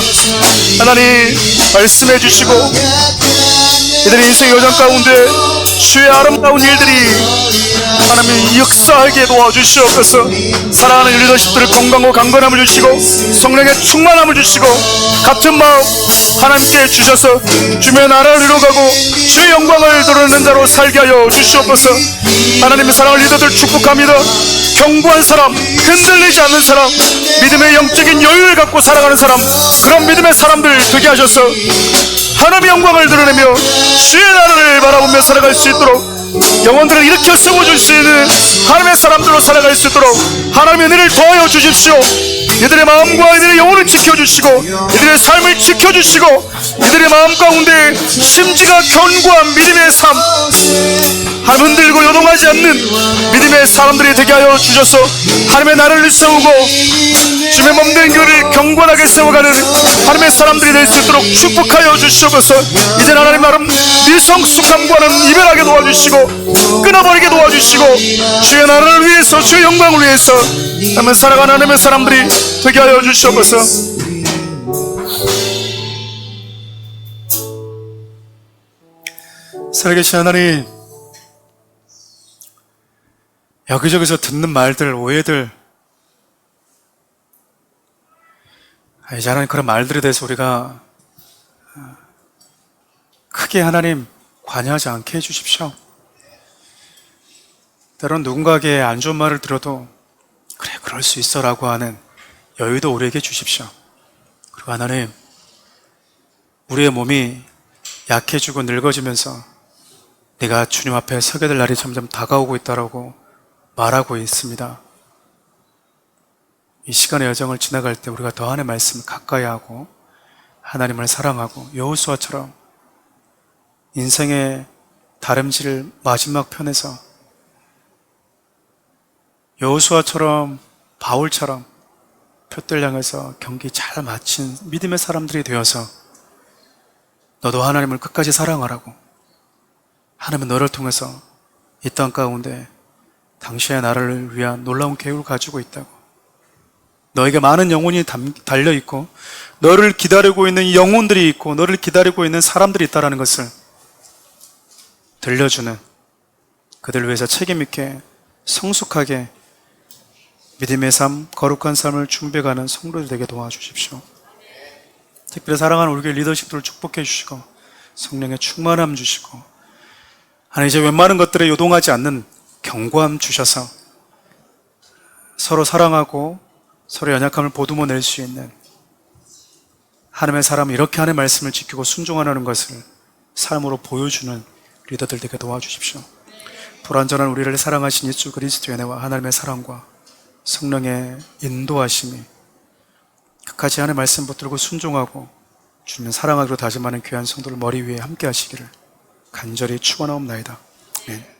하나님, 말씀해 주시고 이들의 인생 여정 가운데 주의 아름다운 일들이 하나님이 역사하게 도와주시옵소서. 사랑하는 리더십들을 건강과 강건함을 주시고 성령의 충만함을 주시고 같은 마음 하나님께 주셔서 주의 나라를 이루어가고 주의 영광을 드러내는 자로 살게 하여 주시옵소서. 하나님의 사랑을 리더들 축복합니다. 견고한 사람, 흔들리지 않는 사람, 믿음의 영적인 여유를 갖고 살아가는 사람, 그런 믿음의 사람들 되게 하셔서 하나님의 영광을 드러내며 주의 나라를 바라보며 살아갈 수 있도록 영혼들을 일으켜 세워줄 수 있는 하나님의 사람들로 살아갈 수 있도록 하나님의 은혜를 더하여 주십시오. 이들의 마음과 이들의 영혼을 지켜주시고 이들의 삶을 지켜주시고 이들의 마음 가운데 심지가 견고한 믿음의 삶, 하나님 흔들고 요동하지 않는 믿음의 사람들이 되게 하여 주셔서 하나님의 나라를 세우고 주의 몸된 교회를 경건하게 세워가는 하나님의 사람들이 될 수 있도록 축복하여 주시옵소서. 이제 하나님 나름 미성숙함과는 이별하게 도와주시고 끊어버리게 도와주시고 주의 나라를 위해서 주의 영광을 위해서 하나님 살아가는 하나님의 사람들이 되게 하여 주시옵소서. 살아계신 하나님, 여기저기서 듣는 말들, 오해들, 이제 하나님 그런 말들에 대해서 우리가 크게 하나님 관여하지 않게 해주십시오. 때론 누군가에게 안 좋은 말을 들어도 그래 그럴 수 있어 라고 하는 여유도 우리에게 주십시오. 그리고 하나님, 우리의 몸이 약해지고 늙어지면서 내가 주님 앞에 서게 될 날이 점점 다가오고 있다라고 말하고 있습니다. 이 시간의 여정을 지나갈 때 우리가 더 하나님의 말씀을 가까이 하고 하나님을 사랑하고 여호수아처럼 인생의 다름질 마지막 편에서 여호수아처럼 바울처럼 표들 향해서 경기 잘 마친 믿음의 사람들이 되어서 너도 하나님을 끝까지 사랑하라고, 하나님은 너를 통해서 이 땅 가운데 당신의 나라를 위한 놀라운 계획을 가지고 있다고, 너에게 많은 영혼이 달려있고 너를 기다리고 있는 영혼들이 있고 너를 기다리고 있는 사람들이 있다는 것을 들려주는, 그들을 위해서 책임있게 성숙하게 믿음의 삶, 거룩한 삶을 준비해가는 성도들 되게 도와주십시오. 특별히 사랑하는 우리 교회 리더십들을 축복해 주시고 성령의 충만함 주시고 하나님, 이제 웬만한 것들에 요동하지 않는 견고함 주셔서 서로 사랑하고 서로 연약함을 보듬어 낼 수 있는 하나님의 사람은 이렇게 하나님의 말씀을 지키고 순종하는 것을 삶으로 보여주는 리더들 되게 도와주십시오. 불완전한 우리를 사랑하신 예수 그리스도의 은혜와 하나님의 사랑과 성령의 인도하심이 끝까지 하나님의 말씀 붙들고 순종하고 주님을 사랑하기로 다짐하는 귀한 성도를 머리 위에 함께 하시기를 간절히 축원하옵나이다. 아멘.